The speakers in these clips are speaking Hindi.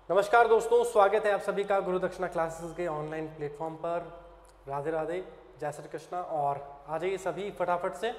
नमस्कार दोस्तों, स्वागत है आप सभी का गुरु दक्षिणा क्लासेस के ऑनलाइन प्लेटफॉर्म पर। राधे राधे, जय श्री कृष्णा। और आ जाइए सभी फटाफट से।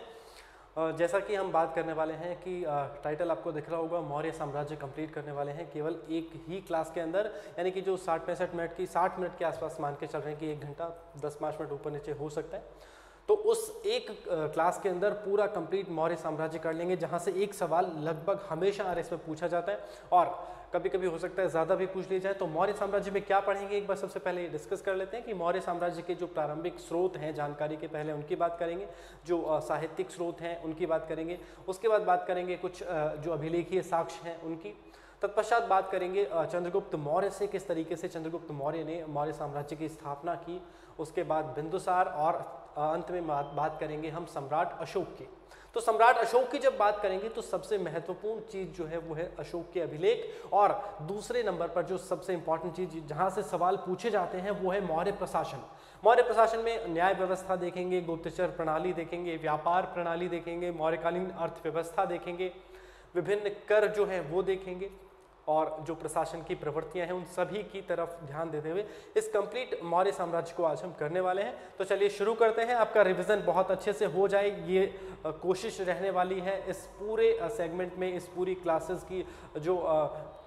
जैसा कि हम बात करने वाले हैं कि टाइटल आपको दिख रहा होगा, मौर्य साम्राज्य कंप्लीट करने वाले हैं केवल एक ही क्लास के अंदर, यानी कि जो 60-65 मिनट की 60 मिनट के आसपास मान के चल रहे हैं कि 1 घंटा 10-5 मिनट ऊपर नीचे हो सकता है। तो उस एक क्लास के अंदर पूरा कंप्लीट मौर्य साम्राज्य कर लेंगे, जहां से एक सवाल लगभग हमेशा आरएस में पूछा जाता है और कभी कभी हो सकता है ज़्यादा भी पूछ लिया जाए। तो मौर्य साम्राज्य में क्या पढ़ेंगे, एक बार सबसे पहले डिस्कस कर लेते हैं कि मौर्य साम्राज्य के जो प्रारंभिक स्रोत हैं जानकारी के, पहले उनकी बात करेंगे। जो साहित्यिक स्रोत हैं उनकी बात करेंगे। उसके बाद बात करेंगे कुछ जो अभिलेखीय साक्ष्य हैं उनकी। तत्पश्चात बात करेंगे चंद्रगुप्त मौर्य से, किस तरीके से चंद्रगुप्त मौर्य ने मौर्य साम्राज्य की स्थापना की। उसके बाद बिंदुसार और अंत में बात करेंगे हम सम्राट अशोक की। तो सम्राट अशोक की जब बात करेंगे तो सबसे महत्वपूर्ण चीज जो है वो है अशोक के अभिलेख, और दूसरे नंबर पर जो सबसे इंपॉर्टेंट चीज जहां से सवाल पूछे जाते हैं वो है मौर्य प्रशासन। मौर्य प्रशासन में न्याय व्यवस्था देखेंगे, गुप्तचर प्रणाली देखेंगे, व्यापार प्रणाली देखेंगे, मौर्यकालीन अर्थव्यवस्था देखेंगे, विभिन्न कर जो है वो देखेंगे, और जो प्रशासन की प्रवृत्तियां हैं उन सभी की तरफ ध्यान देते हुए इस कंप्लीट मौर्य साम्राज्य को आज हम करने वाले हैं। तो चलिए शुरू करते हैं। आपका रिवीजन बहुत अच्छे से हो जाए, ये कोशिश रहने वाली है इस पूरे सेगमेंट में। इस पूरी क्लासेस की जो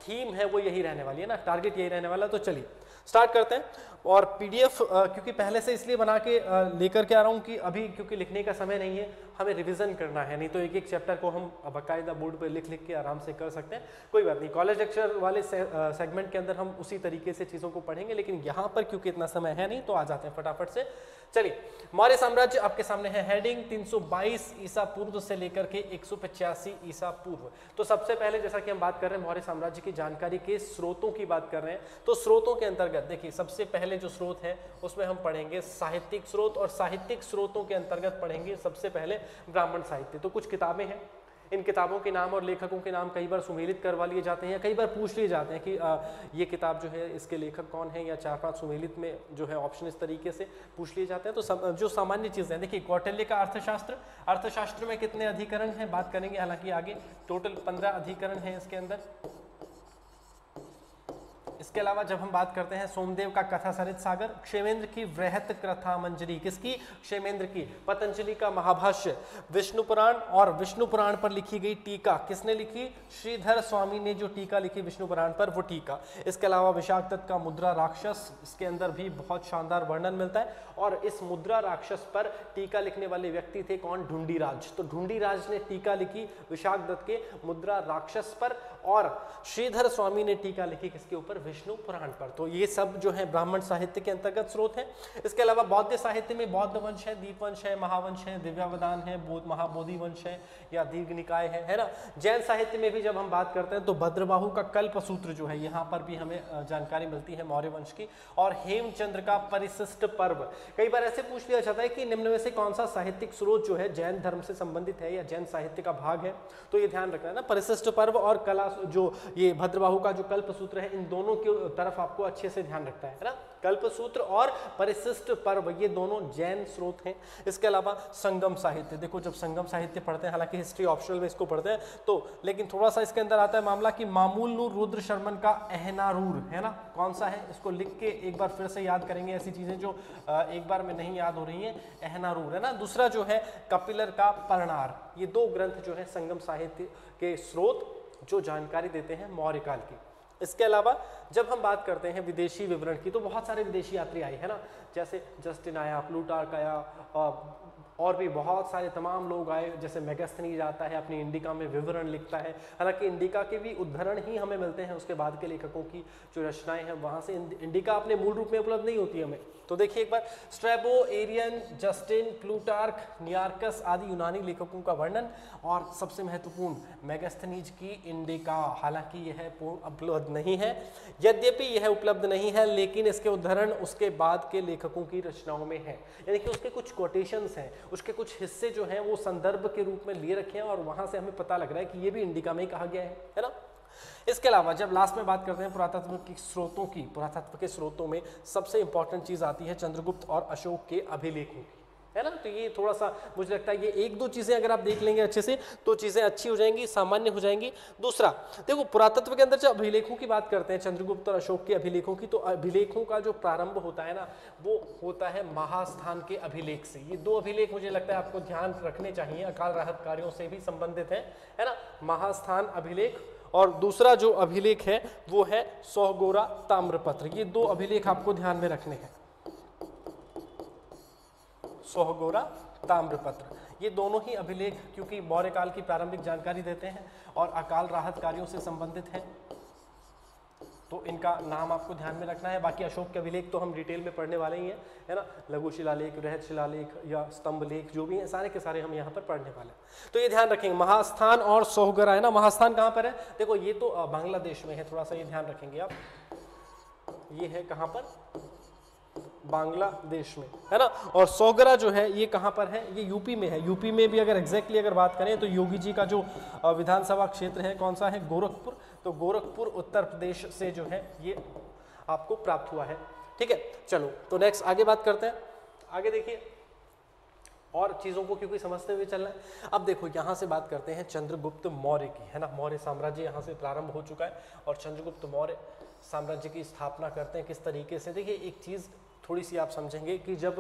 थीम है वो यही रहने वाली है ना, टारगेट यही रहने वाला है। तो चलिए स्टार्ट करते हैं। और पीडीएफ क्योंकि पहले से इसलिए बना के लेकर के आ रहा हूँ कि अभी क्योंकि लिखने का समय नहीं है, हमें रिवीजन करना है, नहीं तो एक एक चैप्टर को हम बाकायदा बोर्ड पे लिख लिख के आराम से कर सकते हैं। कोई बात नहीं, कॉलेज लेक्चर वाले सेगमेंट के अंदर हम उसी तरीके से चीज़ों को पढ़ेंगे, लेकिन यहाँ पर क्योंकि इतना समय है नहीं तो आ जाते हैं फटाफट से। चलिए, मौर्य साम्राज्य आपके सामने है। हेडिंग 322 ईसा पूर्व से लेकर के 185 ईसा पूर्व। तो सबसे पहले जैसा कि हम बात कर रहे हैं मौर्य साम्राज्य की जानकारी के स्रोतों की बात कर रहे हैं, तो स्रोतों के अंतर्गत देखिए सबसे पहले जो स्रोत है उसमें हम पढ़ेंगे साहित्यिक स्रोत, और साहित्यिक स्रोतों के अंतर्गत पढ़ेंगे सबसे पहले ब्राह्मण साहित्य। तो कुछ किताबें हैं, इन किताबों के नाम और लेखकों के नाम कई बार सुमेलित करवा लिए जाते हैं, या कई बार पूछ लिए जाते हैं कि ये किताब जो है इसके लेखक कौन है, या 4-5 सुमेलित में जो है ऑप्शन इस तरीके से पूछ लिए जाते हैं। तो जो सामान्य चीज़ें हैं, देखिए कौटिल्य का अर्थशास्त्र, अर्थशास्त्र में कितने अधिकरण हैं बात करेंगे, हालांकि आगे टोटल 15 अधिकरण हैं इसके अंदर। इसके अलावा जब हम बात करते हैं सोमदेव का कथा सरित सागर, क्षेमेंद्र की वृहत कथा मंजरी, किसकी, क्षेमेंद्र की, पतंजलि का महाभाष्य, विष्णु पुराण, और विष्णु पुराण पर लिखी गई टीका किसने लिखी, श्रीधर स्वामी ने जो टीका लिखी विष्णु पुराण पर वो टीका। इसके अलावा विशाख दत्त का मुद्रा राक्षस, इसके अंदर भी बहुत शानदार वर्णन मिलता है, और इस मुद्रा राक्षस पर टीका लिखने वाले व्यक्ति थे कौन, ढूंढीराज। तो ढूंढीराज ने टीका लिखी विशाख दत्त के मुद्रा राक्षस पर, और श्रीधर स्वामी ने टीका लिखी किसके ऊपर, विष्णु पुराण पर। तो ये सब जो है ब्राह्मण साहित्य के अंतर्गत स्रोत हैं। इसके अलावा बौद्ध साहित्य में बौद्ध वंश है, दीपवंश है, महावंश है, दिव्यावदान है, महाबोधि वंश है, या दीर्घ निकाय है ना। जैन साहित्य में भी जब हम बात करते हैं तो भद्रबाहु का कल्पसूत्र जो है यहाँ पर भी हमें जानकारी मिलती है मौर्य वंश की, और हेमचंद्र का परिशिष्ट पर्व। कई बार ऐसे पूछ लिया जाता है कि निम्न में से कौन सा साहित्यिक स्रोत जो है जैन धर्म से संबंधित है या जैन साहित्य का भाग है, तो ये ध्यान रखना है ना। परिशिष्ट पर्व और कला जो ये भद्रबाहु का जो कल्पसूत्र है, इन दोनों की तरफ आपको अच्छे से ध्यान रखना है ना। कल्पसूत्र और परिशिष्ट पर्व ये दोनों जैन स्रोत हैं। इसके अलावा संगम साहित्य, देखो जब संगम साहित्य पढ़ते हैं, हालांकि हिस्ट्री ऑप्शनल में इसको पढ़ते हैं तो, लेकिन थोड़ा सा इसके अंदर आता है मामला कि मामूल नूर रुद्र शर्मन का अहनारूर है ना, कौन सा है, इसको लिख के एक बार फिर से याद करेंगे, ऐसी चीजें जो एक बार में नहीं याद हो रही है। अहनारूर है ना। दूसरा जो है कपिलर का परनार। ये 2 ग्रंथ जो है संगम साहित्य के स्रोत जो जानकारी देते हैं मौर्य काल की। इसके अलावा जब हम बात करते हैं विदेशी विवरण की, तो बहुत सारे विदेशी यात्री आए हैं ना, जैसे जस्टिन आया, प्लूटार्क आया, और भी बहुत सारे तमाम लोग आए, जैसे मेगास्थनीज आता है अपनी इंडिका में विवरण लिखता है। हालांकि इंडिका के भी उद्धरण ही हमें मिलते हैं, उसके बाद के लेखकों की जो रचनाएं हैं वहाँ से इंडिका अपने मूल रूप में उपलब्ध नहीं होती हमें। तो देखिए एक बार, स्ट्रैबो, एरियन, जस्टिन, प्लूटार्क, नियार्कस आदि यूनानी लेखकों का वर्णन, और सबसे महत्वपूर्ण मेगास्थनीज की इंडिका। हालांकि यह पूर्ण उपलब्ध नहीं है, यद्यपि यह उपलब्ध नहीं है, लेकिन इसके उद्धरण उसके बाद के लेखकों की रचनाओं में है, यानी कि उसके कुछ कोटेशंस हैं, उसके कुछ हिस्से जो हैं वो संदर्भ के रूप में लिए रखे हैं, और वहां से हमें पता लग रहा है कि ये भी इंडिका में ही कहा गया है ना। इसके अलावा जब लास्ट में बात करते हैं पुरातत्व के स्रोतों की, पुरातत्व के स्रोतों में सबसे इंपॉर्टेंट चीज आती है चंद्रगुप्त और अशोक के अभिलेखों की, है ना। तो ये थोड़ा सा मुझे लगता है ये एक दो चीजें अगर आप देख लेंगे अच्छे से तो चीजें अच्छी हो जाएंगी, सामान्य हो जाएंगी। दूसरा देखो, पुरातत्व के अंदर जब अभिलेखों की बात करते हैं, चंद्रगुप्त और अशोक के अभिलेखों की, तो अभिलेखों का जो प्रारंभ होता है ना वो होता है महास्थान के अभिलेख से। ये दो अभिलेख मुझे लगता है आपको ध्यान रखने चाहिए, अकाल राहत कार्यों से भी संबंधित है ना। महास्थान अभिलेख और दूसरा जो अभिलेख है वो है सोहगोरा ताम्रपत्र। ये दो अभिलेख आपको ध्यान में रखने हैं, सोहगोरा ताम्रपत्र। ये दोनों ही अभिलेख क्योंकि मौर्य काल की प्रारंभिक जानकारी देते हैं और अकाल राहत कार्यों से संबंधित है, तो इनका नाम आपको ध्यान में रखना है। बाकी अशोक के अभिलेख तो हम डिटेल में पढ़ने वाले ही हैं, है ना। लघु शिलालेख, वृहद शिलालेख या स्तंभ लेख जो भी हैं सारे के सारे हम यहाँ पर पढ़ने वाले हैं। तो ये ध्यान रखेंगे, महास्थान और सोहगोरा, है ना। महास्थान कहाँ पर है, देखो ये तो बांग्लादेश में है, थोड़ा सा ये ध्यान रखेंगे आप। ये है कहाँ पर, बांग्लादेश में, है ना। और सोहगोरा जो है ये कहाँ पर है, ये यूपी में है। यूपी में भी अगर एग्जैक्टली अगर बात करें तो योगी जी का जो विधानसभा क्षेत्र है कौन सा है, गोरखपुर। तो गोरखपुर उत्तर प्रदेश से जो है ये आपको प्राप्त हुआ है, ठीक है। चलो तो नेक्स्ट आगे बात करते हैं। आगे देखिए और चीज़ों को क्योंकि समझते हुए चलना है। अब देखो यहाँ से बात करते हैं चंद्रगुप्त मौर्य की, है ना। मौर्य साम्राज्य यहाँ से प्रारंभ हो चुका है और चंद्रगुप्त मौर्य साम्राज्य की स्थापना करते हैं किस तरीके से। देखिए एक चीज़ थोड़ी सी आप समझेंगे कि जब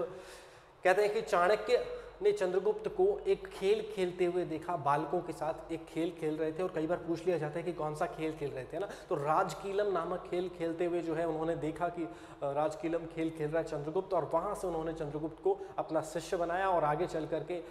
कहते हैं कि चाणक्य ने चंद्रगुप्त को एक खेल खेलते हुए देखा, बालकों के साथ एक खेल खेल रहे थे और कई बार पूछ लिया जाता है कि कौन सा खेल खेल रहे थे ना, तो राजकीलम नामक खेल खेलते हुए जो है उन्होंने देखा कि राजकीलम खेल खेल रहा है चंद्रगुप्त, और वहाँ से उन्होंने चंद्रगुप्त को अपना शिष्य बनाया और आगे चल करके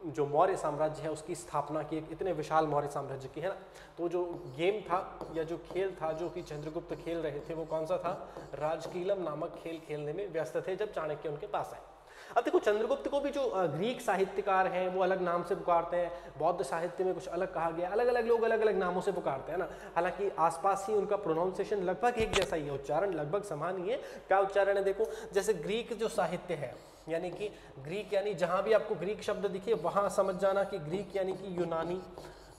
जो मौर्य साम्राज्य है उसकी स्थापना की, एक इतने विशाल मौर्य साम्राज्य की, है ना। तो जो गेम था या जो खेल था जो कि चंद्रगुप्त खेल रहे थे वो कौन सा था, राजकीलम नामक खेल खेलने में व्यस्त थे जब चाणक्य उनके पास आए। अब देखो चंद्रगुप्त को भी जो ग्रीक साहित्यकार हैं वो अलग नाम से पुकारते हैं, बौद्ध साहित्य में कुछ अलग कहा गया, अलग अलग लोग अलग अलग नामों से पुकारते हैं ना। हालांकि आसपास ही उनका प्रोनाउंसिएशन लगभग एक जैसा ही है, उच्चारण लगभग समान ही है। क्या उच्चारण है देखो, जैसे ग्रीक जो साहित्य है यानी कि ग्रीक यानी जहां भी आपको ग्रीक शब्द दिखे वहां समझ जाना कि ग्रीक यानी कि यूनानी,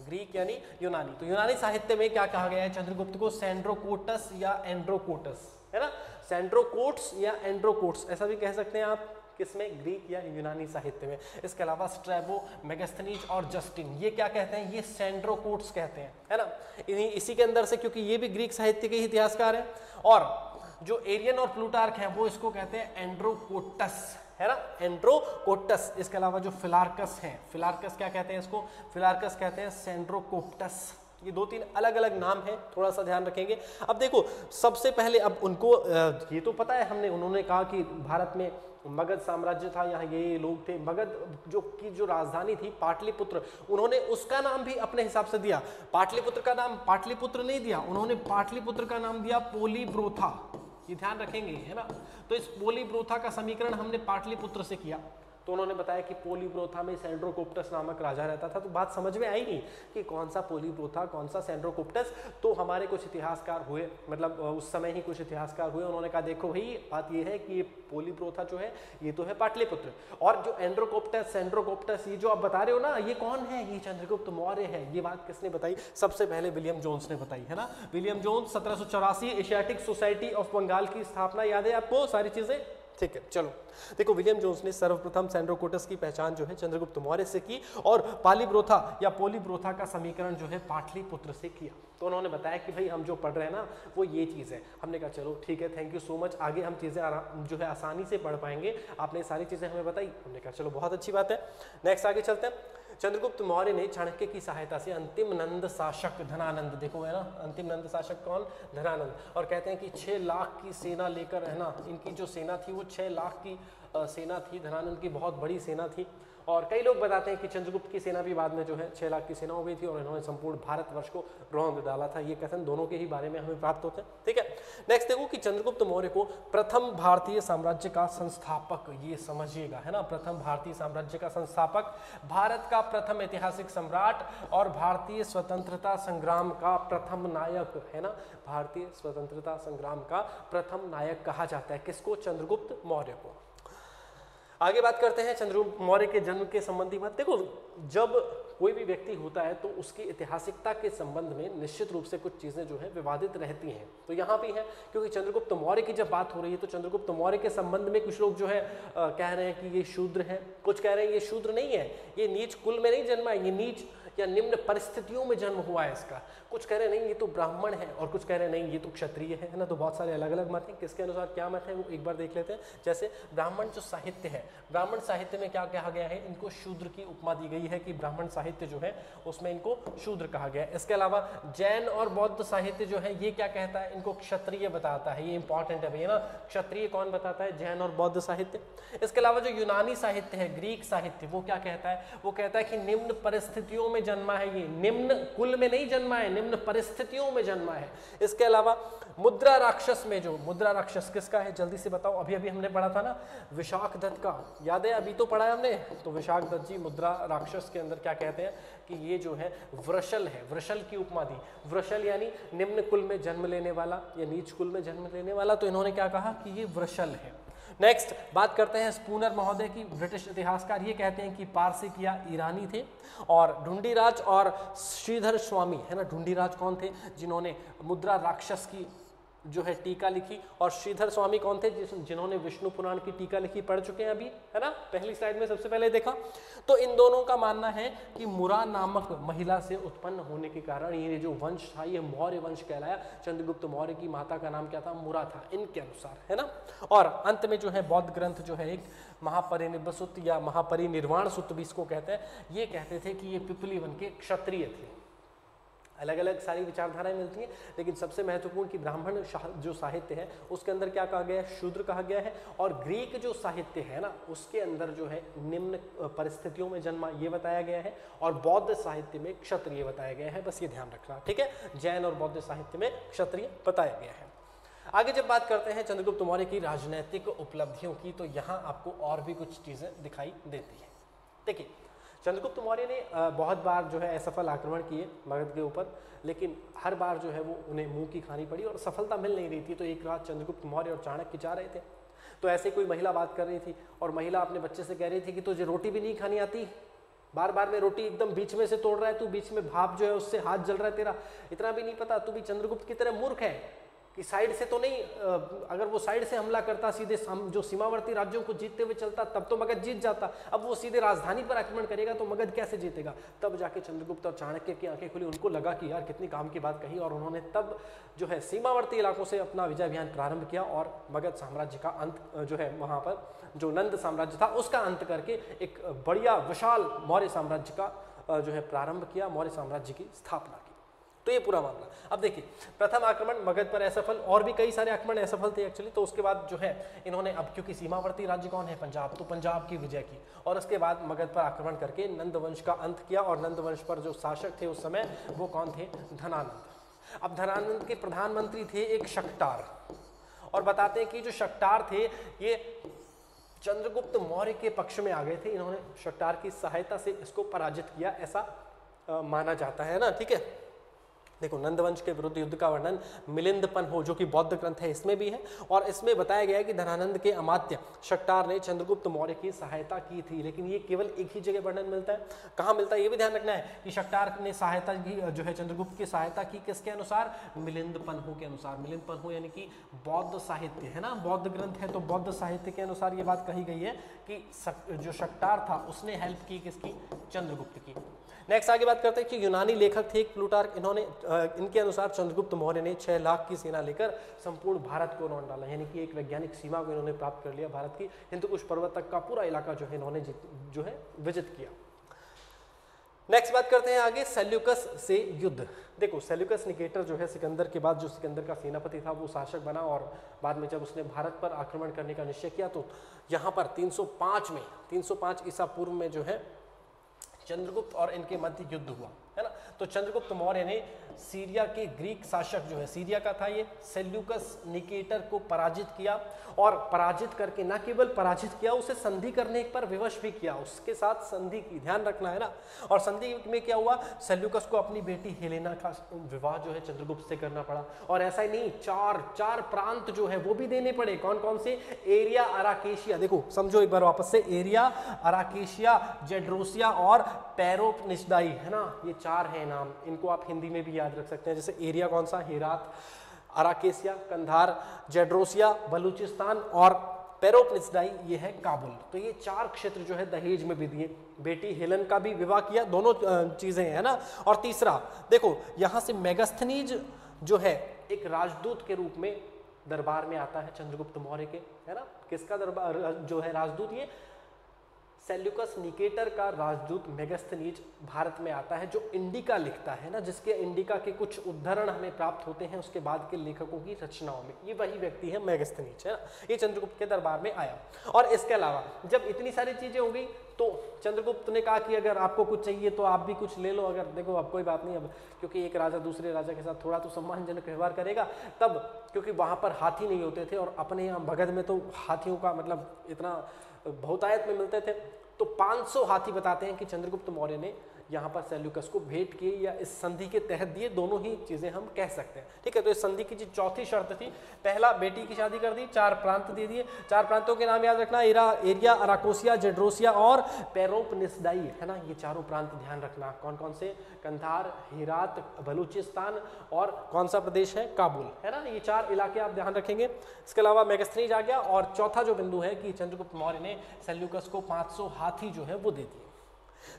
ग्रीक यानी यूनानी। तो यूनानी साहित्य में क्या कहा गया है चंद्रगुप्त को, सेंड्रोकोटस या एंड्रोकोटस, है ना। सेंड्रोकोट्स या एंड्रोकोट्स ऐसा भी कह सकते हैं आप, किसमें, ग्रीक या यूनानी साहित्य में। इसके अलावा स्ट्रैबो, मेगास्थनीज और जस्टिन ये क्या कहते हैं, ये सेंड्रोकोट्स कहते हैं, है ना। इसी के अंदर से, क्योंकि ये भी ग्रीक साहित्य के ही इतिहासकार हैं, और जो एरियन और प्लूटार्क है वो इसको कहते हैं एंड्रोकोटस, है ना, एंड्रोकोटस। इसके अलावा जो फिलार्कस है, फिलार्कस क्या कहते हैं इसको, फिलार्कस कहते हैं सेंड्रोकोप्टस। ये दो तीन अलग अलग नाम हैं, थोड़ा सा ध्यान रखेंगे। अब देखो सबसे पहले अब उनको ये तो पता है हमने, उन्होंने कहा कि भारत में मगध साम्राज्य था, यहाँ ये लोग थे। मगध जो राजधानी थी पाटलिपुत्र, उन्होंने उसका नाम भी अपने हिसाब से दिया। पाटलिपुत्र का नाम पाटलिपुत्र नहीं दिया, उन्होंने पाटलिपुत्र का नाम दिया पोलीब्रोथा, ये ध्यान रखेंगे, है ना। तो इस पोलीब्रोथा का समीकरण हमने पाटलिपुत्र से किया, तो उन्होंने बताया कि पोलीब्रोथा में सेंड्रोकोप्टस नामक राजा रहता था। तो बात समझ में आई नहीं कि कौन सा पोलीब्रोथा कौन सा सेंड्रोकोप्टस। तो हमारे कुछ इतिहासकार हुए, मतलब उस समय ही कुछ इतिहासकार हुए, उन्होंने कहा देखो भाई बात ये है कि ये पोलीब्रोथा जो है ये तो है पाटलिपुत्र, और जो एंड्रोकोप्टस सेंड्रोकोप्टस ये जो आप बता रहे हो ना ये कौन है, ये चंद्रगुप्त मौर्य है। ये बात किसने बताई, सबसे पहले विलियम जोन्स ने बताई, है ना। William Jones 1784 Asiatic Society of Bengal की स्थापना, याद है आपको सारी चीजें, ठीक है। चलो देखो विलियम जोन्स ने सर्वप्रथम सेंड्रोकोटस की पहचान जो है चंद्रगुप्त मौर्य से की, और पालीब्रोथा या पोलीब्रोथा का समीकरण जो है पाटलिपुत्र से किया। तो उन्होंने बताया कि भाई हम जो पढ़ रहे हैं ना वो ये चीज़ है। हमने कहा चलो ठीक है, थैंक यू सो मच, आगे हम चीज़ें जो है आसानी से पढ़ पाएंगे, आपने सारी चीज़ें हमें बताई। हमने कहा चलो बहुत अच्छी बात है, नेक्स्ट आगे चलते हैं। चंद्रगुप्त मौर्य ने चाणक्य की सहायता से अंतिम नंद शासक धनानंद, देखो है ना अंतिम नंद शासक कौन, धनानंद, और कहते हैं कि 6 लाख की सेना लेकर, है ना, इनकी जो सेना थी वो 6 लाख की सेना थी, धनानंद की बहुत बड़ी सेना थी। और कई लोग बताते हैं कि चंद्रगुप्त की सेना भी बाद में जो है 6 लाख की सेना हो गई थी और इन्होंने संपूर्ण भारतवर्ष को रौंद डाला था। ये कथन दोनों के ही बारे में हमें प्राप्त होते हैं, ठीक है। नेक्स्ट देखो कि चंद्रगुप्त मौर्य को प्रथम भारतीय साम्राज्य का संस्थापक, ये समझिएगा, है ना, प्रथम भारतीय साम्राज्य का संस्थापक, भारत का प्रथम ऐतिहासिक सम्राट और भारतीय स्वतंत्रता संग्राम का प्रथम नायक, है ना, भारतीय स्वतंत्रता संग्राम का प्रथम नायक कहा जाता है किसको, चंद्रगुप्त मौर्य को। आगे बात करते हैं चंद्रगुप्त मौर्य के जन्म के संबंधी बात। देखो, जब कोई भी व्यक्ति होता है तो उसकी ऐतिहासिकता के संबंध में निश्चित रूप से कुछ चीजें जो है विवादित रहती हैं। तो यहाँ भी है, क्योंकि चंद्रगुप्त मौर्य की जब बात हो रही है तो चंद्रगुप्त मौर्य के संबंध में कुछ लोग जो है कह रहे हैं कि ये शूद्र है, कुछ कह रहे हैं ये शूद्र नहीं है, ये नीच कुल में नहीं जन्मा है, ये नीच या निम्न परिस्थितियों में जन्म हुआ है इसका। कुछ कह रहे हैं नहीं ये तो ब्राह्मण है, और कुछ कह रहे हैं नहीं ये तो क्षत्रिय है ना। तो बहुत सारे अलग अलग मत हैं, किसके अनुसार क्या मत है वो एक बार देख लेते हैं। जैसे ब्राह्मण जो साहित्य है, ब्राह्मण साहित्य में क्या कहा गया है, इनको शूद्र की उपमा दी गई है कि ब्राह्मण साहित्य जो है उसमें इनको शूद्र कहा गया है। इसके अलावा जैन और बौद्ध साहित्य जो है ये क्या कहता है, इनको क्षत्रिय बताता है। ये इंपॉर्टेंट है भैया ना, क्षत्रिय कौन बताता है, जैन और बौद्ध साहित्य। इसके अलावा जो यूनानी साहित्य है, ग्रीक साहित्य, वो क्या कहता है, वो कहता है कि निम्न परिस्थितियों में जन्मा है, ये निम्न कुल में नहीं जन्मा है, निम्न परिस्थितियों में जन्मा है। इसके अलावा मुद्रा राक्षस में, जो मुद्रा राक्षस किसका है जल्दी से बताओ, अभी अभी हमने पढ़ा था ना विशाख दत्त का, याद है, अभी तो पढ़ा है हमने। तो विशाख दत्त जी मुद्रा राक्षस के अंदर क्या कहते हैं कि ये जो है वृषल है, वृषल की उपमा दी। वृषल यानी निम्न कुल में जन्म लेने वाला या नीच कुल में जन्म लेने वाला, तो इन्होंने क्या कहा कि ये वृषल है। नेक्स्ट बात करते हैं स्पूनर महोदय की, ब्रिटिश इतिहासकार। ये कहते हैं कि पारसिक या ईरानी थे। और ढूंढीराज और श्रीधर स्वामी है ना, ढूंढीराज कौन थे, जिन्होंने मुद्रा राक्षस की जो है टीका लिखी, और श्रीधर स्वामी कौन थे, जिन्होंने विष्णु पुराण की टीका लिखी, पढ़ चुके हैं अभी है ना, पहली स्लाइड में सबसे पहले देखा। तो इन दोनों का मानना है कि मुरा नामक महिला से उत्पन्न होने के कारण ये जो वंश था ये मौर्य वंश कहलाया। चंद्रगुप्त मौर्य की माता का नाम क्या था, मुरा था, इनके अनुसार है ना। और अंत में जो है बौद्ध ग्रंथ जो है एक महापरिनिर्वाण सूत्र या महापरिनिर्वाण सूत्र भी इसको कहते हैं, ये कहते थे कि ये पिपली वन के क्षत्रिय थे। अलग अलग सारी विचारधाराएं मिलती हैं, लेकिन सबसे महत्वपूर्ण कि ब्राह्मण जो साहित्य है उसके अंदर क्या कहा गया है, शूद्र कहा गया है। और ग्रीक जो साहित्य है ना उसके अंदर जो है निम्न परिस्थितियों में जन्मा ये बताया गया है, और बौद्ध साहित्य में क्षत्रिय बताया गया है। बस ये ध्यान रखना, ठीक है। जैन और बौद्ध साहित्य में क्षत्रिय बताया गया है। आगे जब बात करते हैं चंद्रगुप्त मौर्य की राजनैतिक उपलब्धियों की, तो यहाँ आपको और भी कुछ चीज़ें दिखाई देती है। देखिए, चंद्रगुप्त मौर्य ने बहुत बार जो है असफल आक्रमण किए मगध के ऊपर, लेकिन हर बार जो है वो उन्हें मुंह की खानी पड़ी और सफलता मिल नहीं रही थी। तो एक रात चंद्रगुप्त मौर्य और चाणक्य जा रहे थे, तो ऐसे कोई महिला बात कर रही थी, और महिला अपने बच्चे से कह रही थी कि तुझे रोटी भी नहीं खानी आती, बार बार में रोटी एकदम बीच में से तोड़ रहा है, तू बीच में भाप जो है उससे हाथ जल रहा है तेरा, इतना भी नहीं पता, तू भी चंद्रगुप्त की तरह मूर्ख है कि साइड से तो नहीं, अगर वो साइड से हमला करता, सीधे जो सीमावर्ती राज्यों को जीतते हुए चलता, तब तो मगध जीत जाता। अब वो सीधे राजधानी पर आक्रमण करेगा तो मगध कैसे जीतेगा। तब जाके चंद्रगुप्त और चाणक्य की आंखें खुली, उनको लगा कि यार कितनी काम की बात कही, और उन्होंने तब जो है सीमावर्ती इलाकों से अपना विजय अभियान प्रारंभ किया, और मगध साम्राज्य का अंत जो है वहाँ पर जो नंद साम्राज्य था उसका अंत करके एक बढ़िया विशाल मौर्य साम्राज्य का जो है प्रारंभ किया, मौर्य साम्राज्य की स्थापना की। तो ये पूरा मामला। अब देखिए, प्रथम आक्रमण मगध पर असफल, और भी कई सारे आक्रमण असफल थे एक्चुअली। तो उसके बाद जो है इन्होंने, अब क्योंकि सीमावर्ती राज्य कौन है, पंजाब, तो पंजाब की विजय की, और उसके बाद मगध पर आक्रमण करके नंद वंश का अंत किया। और नंद वंश पर जो शासक थे उस समय वो कौन थे, धनानंद। अब धनानंद के प्रधानमंत्री थे एक शक्टार, और बताते हैं कि जो शक्टार थे ये चंद्रगुप्त मौर्य के पक्ष में आ गए थे। इन्होंने शक्टार की सहायता से इसको पराजित किया, ऐसा माना जाता है ना, ठीक है। देखो, नंदवंश के विरुद्ध युद्ध का वर्णन मिलिंदपन हो, जो कि बौद्ध ग्रंथ है, इसमें भी है, और इसमें बताया गया है कि धनानंद के अमात्य शक्टार ने चंद्रगुप्त मौर्य की सहायता की थी। लेकिन ये केवल एक ही जगह वर्णन मिलता है, कहाँ मिलता है ये भी ध्यान रखना है कि शक्टार ने सहायता की, जो है चंद्रगुप्त की सहायता की, किसके अनुसार, मिलिंदपन के अनुसार। मिलिंदपन हो यानी कि बौद्ध साहित्य है ना, बौद्ध ग्रंथ है, तो बौद्ध साहित्य के अनुसार ये बात कही गई है कि जो शक्टार था उसने हेल्प की किसकी, चंद्रगुप्त की। नेक्स्ट आगे बात करते हैं कि यूनानी लेखक थे एक प्लूटार्क, इन्होंने इनके अनुसार चंद्रगुप्त मौर्य ने 6 लाख की सेना लेकर संपूर्ण भारत को उन्होंने डाला, यानी कि एक वैज्ञानिक सीमा को इन्होंने प्राप्त कर लिया भारत की। हिंदुकुश पर्वत तक का पूरा इलाका जो है इन्होंने जो है विजित किया। नेक्स्ट बात करते हैं आगे सेल्यूकस से युद्ध। देखो, सेल्यूकस निकेटर जो है सिकंदर के बाद जो सिकंदर का सेनापति था वो शासक बना, और बाद में जब उसने भारत पर आक्रमण करने का निश्चय किया तो यहाँ पर 305 ईसा पूर्व में जो है चंद्रगुप्त और इनके मध्य युद्ध हुआ है ना। तो चंद्रगुप्त मौर्य ने सीरिया के ग्रीक शासक जो है, सीरिया का था ये, सेल्यूकस निकेटर को पराजित किया, और पराजित करके न केवल पराजित किया, उसे संधि करने पर विवश भी किया, उसके साथ संधि की ध्यान रखना है ना। और संधि में क्या हुआ, सेल्यूकस को अपनी बेटी हेलेना का विवाह जो है चंद्रगुप्त से करना पड़ा। और ऐसा ही नहीं, चार प्रांत जो है वो भी देने पड़े। कौन कौन से? एरिया अराकेशिया, देखो समझो एक बार वापस से, एरिया अराकेशिया, जेड्रोसिया और पेरोपनिस्डाई, है ना, ये 4 हैं नाम, इनको आप हिंदी में भी याद रख सकते हैं। जैसे एरिया कौन सा? हेरात, अराकेसिया, कंधार, जेड्रोसिया बलूचिस्तान और पेरोपनिस्डाई ये है काबुल। तो ये 4 क्षेत्र जो है दहेज में भी दिए। बेटी हेलन का भी विवाह किया, दोनों चीजें हैं ना। और तीसरा देखो, यहां से मेगास्थनीज जो है एक राजदूत के रूप में दरबार में आता है चंद्रगुप्त मौर्य के, है ना। किसका दरबार जो है राजदूत? ये सेल्यूकस निकेटर का राजदूत मेगास्थनीज भारत में आता है, जो इंडिका लिखता है ना, जिसके इंडिका के कुछ उद्धरण हमें प्राप्त होते हैं उसके बाद के लेखकों की रचनाओं में। ये वही व्यक्ति है मेगास्थनीज, है ना। ये चंद्रगुप्त के दरबार में आया। और इसके अलावा जब इतनी सारी चीजें हो गई तो चंद्रगुप्त ने कहा कि अगर आपको कुछ चाहिए तो आप भी कुछ ले लो। अगर देखो अब कोई बात नहीं, अब क्योंकि एक राजा दूसरे राजा के साथ थोड़ा तो सम्मानजनक व्यवहार करेगा, तब क्योंकि वहां पर हाथी नहीं होते थे और अपने यहाँ भगत में तो हाथियों का मतलब इतना बहुतायत में मिलते थे, तो 500 हाथी बताते हैं कि चंद्रगुप्त मौर्य ने यहाँ पर सेल्यूकस को भेंट किए या इस संधि के तहत दिए, दोनों ही चीजें हम कह सकते हैं। ठीक है, तो इस संधि की जो चौथी शर्त थी, पहला बेटी की शादी कर दी, 4 प्रांत दे दिए। 4 प्रांतों के नाम याद रखना, एरिया अराकोसिया, जेड्रोसिया और पेरोपनिस्डाई, है ना। ये 4 प्रांत ध्यान रखना। कौन कौन से? कंधार, हेरात, बलूचिस्तान और कौन सा प्रदेश है? काबुल, है ना। ये 4 इलाके आप ध्यान रखेंगे। इसके अलावा मेगास्थनीज आ गया। और चौथा जो बिंदु है कि चंद्रगुप्त मौर्य ने सेल्यूकस को 500 हाथी जो है वो दे दिए।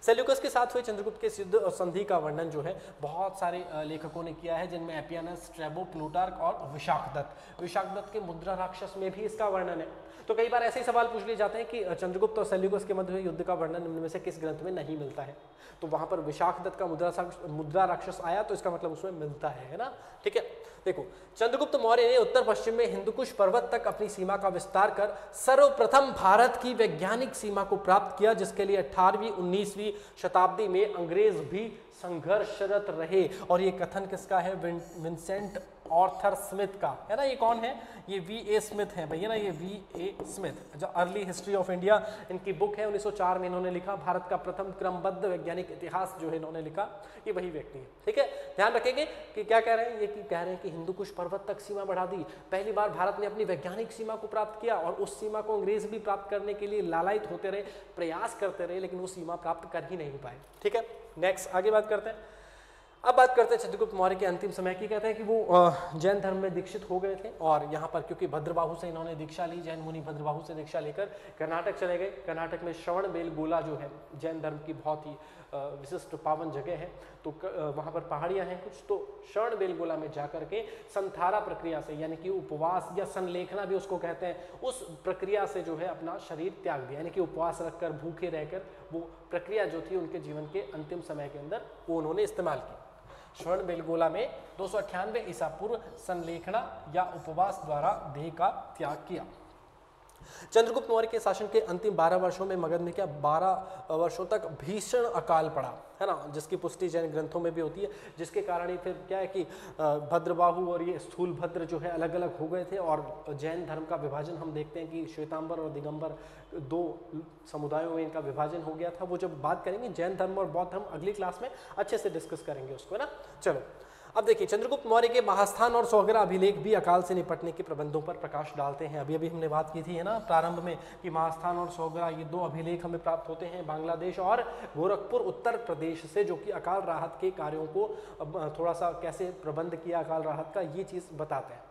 सेल्यूकस के साथ हुए चंद्रगुप्त के युद्ध और संधि का वर्णन जो है बहुत सारे लेखकों ने किया है, जिनमें एपियानस, स्ट्रैबो, प्लूटार्क और विशाखदत्त। विशाखदत्त के मुद्रा राक्षस में भी इसका वर्णन है। तो कई बार ऐसे ही सवाल पूछ लिए जाते हैं कि चंद्रगुप्त और सेल्यूकस के मध्य हुए युद्ध का वर्णन इनमें से किस ग्रंथ में नहीं मिलता है। तो वहां पर विशाखदत्त का मुद्रा राक्षस आया, तो इसका मतलब उसमें मिलता है ना। ठीक है, देखो चंद्रगुप्त मौर्य ने उत्तर पश्चिम में हिंदुकुश पर्वत तक अपनी सीमा का विस्तार कर सर्वप्रथम भारत की वैज्ञानिक सीमा को प्राप्त किया, जिसके लिए 18वीं 19वीं शताब्दी में अंग्रेज भी संघर्षरत रहे। और ये कथन किसका है? विंसेंट आर्थर स्मिथ का, है ना। ये कौन है? ये V.A. स्मिथ है भैया ना, ये V.A. स्मिथ, जो अर्ली हिस्ट्री ऑफ इंडिया इनकी बुक है, 1904 में इन्होंने लिखा। भारत का प्रथम क्रमबद्ध वैज्ञानिक इतिहास जो है इन्होंने लिखा, ये वही व्यक्ति है। ठीक है, ध्यान रखेंगे कि क्या कह रहे हैं ये, कि कह रहे हैं कि हिंदुकुश पर्वत तक सीमा बढ़ा दी। पहली बार भारत ने अपनी वैज्ञानिक सीमा को प्राप्त किया, और उस सीमा को अंग्रेज भी प्राप्त करने के लिए लालायित होते रहे, प्रयास करते रहे, लेकिन वो सीमा प्राप्त कर ही नहीं पाए। ठीक है, नेक्स्ट आगे बात करते हैं। अब बात करते हैं चंद्रगुप्त मौर्य के अंतिम समय की। कहते हैं कि वो जैन धर्म में दीक्षित हो गए थे, और यहाँ पर क्योंकि भद्रबाहु से इन्होंने दीक्षा ली, जैन मुनि भद्रबाहु से दीक्षा लेकर कर्नाटक चले गए। कर्नाटक में श्रवणबेलगोला जो है जैन धर्म की बहुत ही विशिष्ट पावन जगह है, तो वहाँ पर पहाड़ियाँ हैं कुछ, तो श्रवणबेलगोला में जाकर के संथारा प्रक्रिया से, यानी कि उपवास या संलेखना भी उसको कहते हैं, उस प्रक्रिया से जो है अपना शरीर त्याग दिया, यानी कि उपवास रखकर, भूखे रहकर, वो प्रक्रिया जो थी उनके जीवन के अंतिम समय के अंदर वो उन्होंने इस्तेमाल की। श्रवणबेलगोला में 298 ईसा पूर्व संलेखना या उपवास द्वारा देह का त्याग किया। चंद्रगुप्त मौर्य के शासन के अंतिम 12 वर्षों में मगध में क्या 12 वर्षों तक भीषण अकाल पड़ा, है ना, जिसकी पुष्टि जैन ग्रंथों में भी होती है, जिसके कारण ही फिर क्या है कि भद्रबाहु और ये स्थूल भद्र जो है अलग अलग हो गए थे, और जैन धर्म का विभाजन हम देखते हैं कि श्वेतांबर और दिगंबर 2 समुदायों में इनका विभाजन हो गया था। वो जब बात करेंगे जैन धर्म और बौद्ध धर्म अगली क्लास में अच्छे से डिस्कस करेंगे उसको, है ना। चलो अब देखिए, चंद्रगुप्त मौर्य के महास्थान और सौगरा अभिलेख भी अकाल से निपटने के प्रबंधों पर प्रकाश डालते हैं। अभी हमने बात की थी, है ना, प्रारंभ में, कि महास्थान और सौगरा ये 2 अभिलेख हमें प्राप्त होते हैं बांग्लादेश और गोरखपुर उत्तर प्रदेश से, जो कि अकाल राहत के कार्यों को थोड़ा सा कैसे प्रबंध किया अकाल राहत का, ये चीज़ बताते हैं।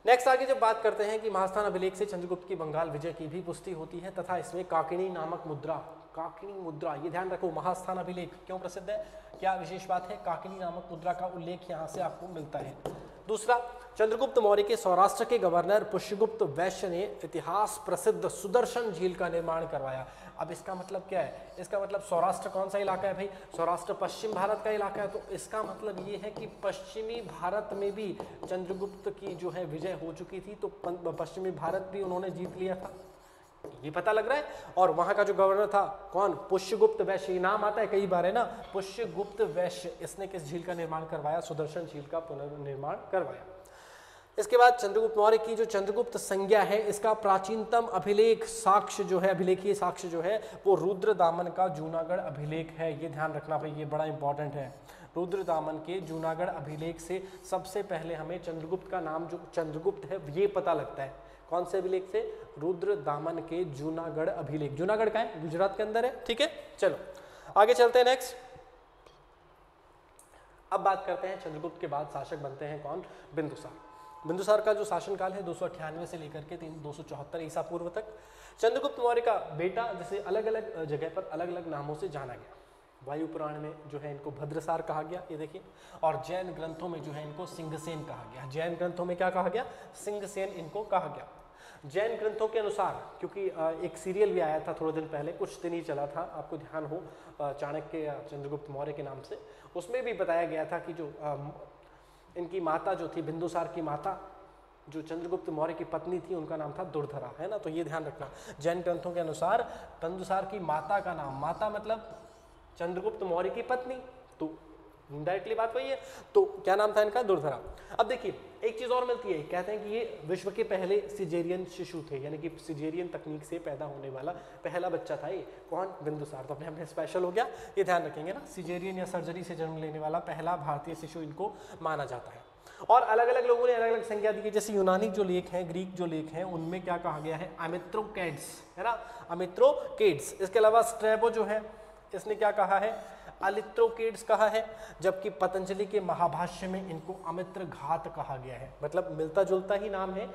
नेक्स्ट आगे जब बात करते हैं कि महास्थान अभिलेख से चंद्रगुप्त की बंगाल विजय की भी पुष्टि होती है, तथा इसमें काकिनी नामक मुद्रा, काकिनी मुद्रा, ये ध्यान रखो, महास्थान अभिलेख क्यों प्रसिद्ध है, क्या विशेष बात है, काकिनी नामक मुद्रा का उल्लेख यहाँ से आपको मिलता है। दूसरा, चंद्रगुप्त मौर्य के सौराष्ट्र के गवर्नर पुष्यगुप्त वैश्य ने इतिहास प्रसिद्ध सुदर्शन झील का निर्माण करवाया। अब इसका मतलब क्या है? इसका मतलब सौराष्ट्र कौन सा इलाका है भाई? सौराष्ट्र पश्चिम भारत का इलाका है, तो इसका मतलब ये है कि पश्चिमी भारत में भी चंद्रगुप्त की जो है विजय हो चुकी थी, तो पश्चिमी भारत भी उन्होंने जीत लिया था। ये पता लग रहा है। और वहां का जो गवर्नर था कौन, पुष्यगुप्त वैश्य, नाम आता है कई बार है ना, पुष्यगुप्त वैश्य। इसने किस झील का निर्माण करवाया, सुदर्शन झील का पुनर्निर्माण करवाया। इसके बाद चंद्रगुप्त मौर्य की जो चंद्रगुप्त संज्ञा है, इसका प्राचीनतम अभिलेख साक्ष्य जो है, अभिलेखीय साक्ष्य जो है वो रुद्रदामन का जूनागढ़ अभिलेख है। ये ध्यान रखना भाई, ये बड़ा इंपॉर्टेंट है। रुद्रदामन के जूनागढ़ अभिलेख से सबसे पहले हमें चंद्रगुप्त का नाम जो चंद्रगुप्त है ये पता लगता है। कौन से अभिलेख से, रुद्रदामन के जूनागढ़ अभिलेख। जूनागढ़ का है, गुजरात के अंदर है, ठीक है। चलो आगे चलते हैं नेक्स्ट। अब बात करते हैं चंद्रगुप्त के बाद शासक बनते हैं कौन, बिंदुसार। बिंदुसार का जो शासनकाल है 298 से लेकर के 274 ईसा पूर्व तक। चंद्रगुप्त मौर्य का बेटा जिसे अलग अलग जगह पर अलग अलग नामों से जाना गया। वायु पुराण में जो है इनको भद्रसार कहा गया, ये देखिए, और जैन ग्रंथों में जो है इनको सिंहसेन कहा गया। जैन ग्रंथों में क्या कहा गया, सिंहसेन इनको कहा गया। जैन ग्रंथों के अनुसार, क्योंकि एक सीरियल भी आया था थोड़े दिन पहले, कुछ दिन ही चला था, आपको ध्यान हो, चाणक्य या चंद्रगुप्त मौर्य के नाम से, उसमें भी बताया गया था कि जो इनकी माता जो थी, बिंदुसार की माता जो चंद्रगुप्त मौर्य की पत्नी थी, उनका नाम था दुर्धरा, है ना। तो ये ध्यान रखना, जैन ग्रंथों के अनुसार बिंदुसार की माता का नाम, माता मतलब चंद्रगुप्त मौर्य की पत्नी, तो इनडायरेक्टली बात वही है। तो क्या नाम था इनका, दुर्धरा। अब देखिए एक चीज और मिलती है, कहते हैं कि ये विश्व के पहले सिजेरियन शिशु थे, यानी कि सिजेरियन तकनीक से पैदा होने वाला पहला बच्चा था ये, कौन, बिंदुसार। तो अपने अपने स्पेशल हो गया, ये ध्यान रखेंगे ना, सिजेरियन या सर्जरी से जन्म लेने वाला पहला भारतीय शिशु इनको माना जाता है। और अलग अलग लोगों ने अलग अलग संज्ञा दी है, जैसे यूनानी जो लेख हैं, ग्रीक जो लेख हैं, उनमें क्या कहा गया है, अमित्रोकेड्स, है ना, अमित्रोकेड्स। इसके अलावा स्ट्रैबो जो है इसने क्या कहा है, अलित्रोकेड्स कहा है, जबकि पतंजलि के महाभाष्य में इनको अमित्र घात कहा गया है। मतलब मिलता जुलता ही नाम है,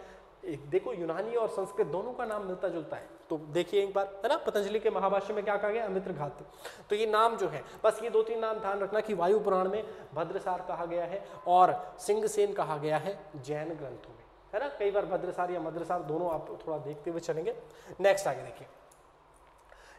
देखो यूनानी और संस्कृत दोनों का नाम मिलता जुलता है। तो देखिए एक बार, है ना, पतंजलि के महाभाष्य में क्या कहा गया, अमित्र घात। तो ये नाम जो है, बस ये 2-3 नाम ध्यान रखना कि वायु पुराण में भद्रसार कहा गया है और सिंहसेन कहा गया है जैन ग्रंथों में, है ना। कई बार भद्रसार या मद्रसार दोनों आप थोड़ा देखते हुए चलेंगे। नेक्स्ट आगे देखिए,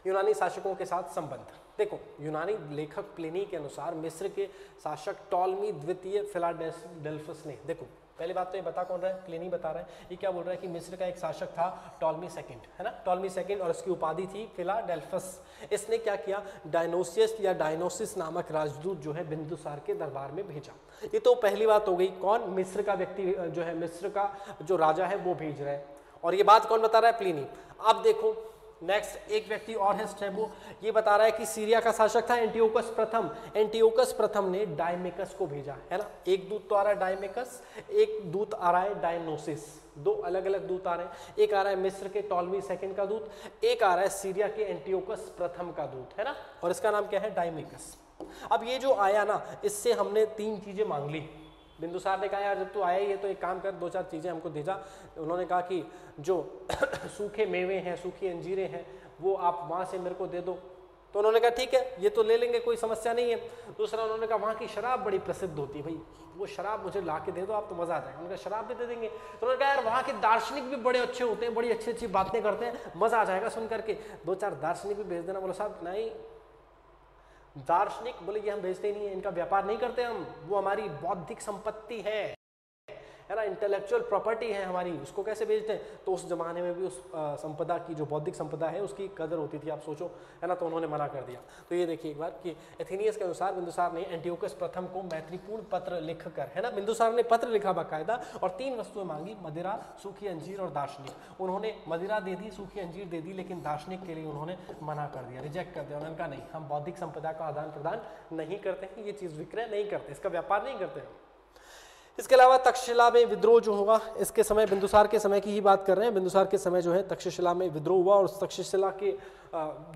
यूनानी शासकों के साथ संबंध। देखो यूनानी लेखक प्लिनी के अनुसार मिस्र के शासक टॉलमी द्वितीय फिलाडेल्फस ने, देखो पहली बात तो ये बता कौन रहा है, प्लिनी बता रहा है। ये क्या बोल रहा है कि मिस्र का एक शासक था टॉलमी सेकंड, है ना, टॉलमी सेकंड, और इसकी उपाधि थी फिलाडेल्फस। इसने क्या किया, डायनोसियस या डायनोसिस नामक राजदूत जो है बिंदुसार के दरबार में भेजा। ये तो पहली बात हो गई, कौन, मिस्र का व्यक्ति जो है, मिस्र का जो राजा है वो भेज रहा है, और ये बात कौन बता रहा है, प्लिनी। अब देखो नेक्स्ट एक व्यक्ति और है स्ट्रैबो, ये बता रहा है कि सीरिया का शासक था एंटियोकस प्रथम। एंटियोकस प्रथम ने डायमेकस को भेजा, है ना। एक दूत तो आ रहा है डायमेकस, एक दूत आ रहा है डायनोसिस, दो अलग अलग दूत आ रहे हैं। एक आ रहा है मिस्र के टॉलमी सेकंड का दूत, एक आ रहा है सीरिया के एंटियोकस प्रथम का दूत, है ना, और इसका नाम क्या है, डायमेकस। अब ये जो आया ना, इससे हमने 3 चीजें मांग ली। बिंदुसार ने कहा यार जब तू आया ही है तो एक काम कर, 2-4 चीज़ें हमको दे जा। उन्होंने कहा कि जो सूखे मेवे हैं, सूखी अंजीरें हैं, वो आप वहाँ से मेरे को दे दो। तो उन्होंने कहा ठीक है, ये तो ले लेंगे, कोई समस्या नहीं है। दूसरा उन्होंने कहा वहाँ की शराब बड़ी प्रसिद्ध होती है, भाई वो शराब मुझे ला के दे दो आप, तो मज़ा आ जाएगा। उन्होंने कहा शराब भी दे देंगे। तो उन्होंने कहा यार वहाँ के दार्शनिक भी बड़े अच्छे होते हैं, बड़ी अच्छी अच्छी बातें करते हैं, मज़ा आ जाएगा सुन करके, 2-4 दार्शनिक भी भेज देना। बोला साहब नहीं, दार्शनिक बोले ये हम भेजते ही नहीं है, इनका व्यापार नहीं करते हम, वो हमारी बौद्धिक संपत्ति है ना, इंटेलेक्चुअल प्रॉपर्टी है हमारी, उसको कैसे बेचते हैं। तो उस जमाने में भी उस संपदा की, जो बौद्धिक संपदा है, उसकी कदर होती थी, आप सोचो, है ना। तो उन्होंने मना कर दिया। तो ये देखिए एक बार कि एथेनियस के अनुसार बिंदुसार ने एंटियोकस प्रथम को मैत्रीपूर्ण पत्र लिखकर, है ना, बिंदुसार ने पत्र लिखा बाकायदा, और 3 वस्तुएं मांगी, मदिरा, सूखी अंजीर और दार्शनिक। उन्होंने मदिरा दे दी, सूखी अंजीर दे दी, लेकिन दार्शनिक के लिए उन्होंने मना कर दिया, रिजेक्ट कर दिया। उन्होंने कहा नहीं, हम बौद्धिक संपदा का आदान प्रदान नहीं करते हैं, ये चीज़ विक्रय नहीं करते, इसका व्यापार नहीं करते हैं। इसके अलावा तक्षशिला में विद्रोह जो होगा, इसके समय बिंदुसार के समय की ही बात कर रहे हैं। बिंदुसार के समय जो है तक्षशिला में विद्रोह हुआ, और तक्षशिला के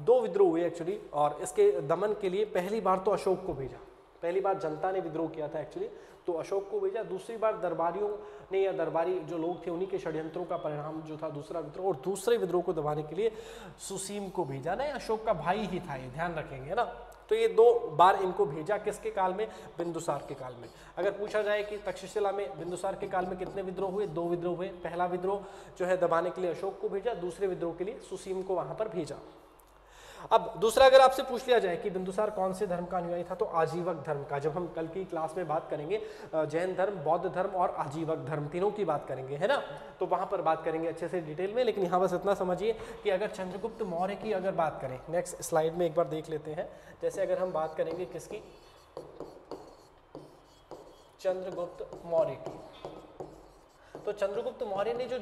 2 विद्रोह हुए एक्चुअली, और इसके दमन के लिए पहली बार तो अशोक को भेजा। पहली बार जनता ने विद्रोह किया था एक्चुअली, तो अशोक को भेजा। दूसरी बार दरबारियों ने, या दरबारी जो लोग थे उन्हीं के षड्यंत्रों का परिणाम जो था दूसरा विद्रोह, और दूसरे विद्रोह को दबाने के लिए सुसीम को भेजा। नहीं, अशोक का भाई ही था, ये ध्यान रखेंगे ना। तो ये 2 बार इनको भेजा, किसके काल में, बिंदुसार के काल में। अगर पूछा जाए कि तक्षशिला में बिंदुसार के काल में कितने विद्रोह हुए, 2 विद्रोह हुए। पहला विद्रोह जो है दबाने के लिए अशोक को भेजा, दूसरे विद्रोह के लिए सुसीम को वहां पर भेजा। अब दूसरा अगर आपसे पूछ लिया जाए कि बिंदुसार कौन से धर्म का अनुयायी था, तो आजीवक धर्म का। जब हम कल की क्लास में बात करेंगे जैन धर्म, बौद्ध धर्म और आजीवक धर्म तीनों की बात करेंगे, है ना, तो वहां पर बात करेंगे अच्छे से डिटेल में। लेकिन यहाँ बस इतना समझिए कि अगर चंद्रगुप्त मौर्य की अगर बात करें, नेक्स्ट स्लाइड में एक बार देख लेते हैं, जैसे अगर हम बात करेंगे किसकी, चंद्रगुप्त मौर्य की, तो चंद्रगुप्त मौर्य ने जो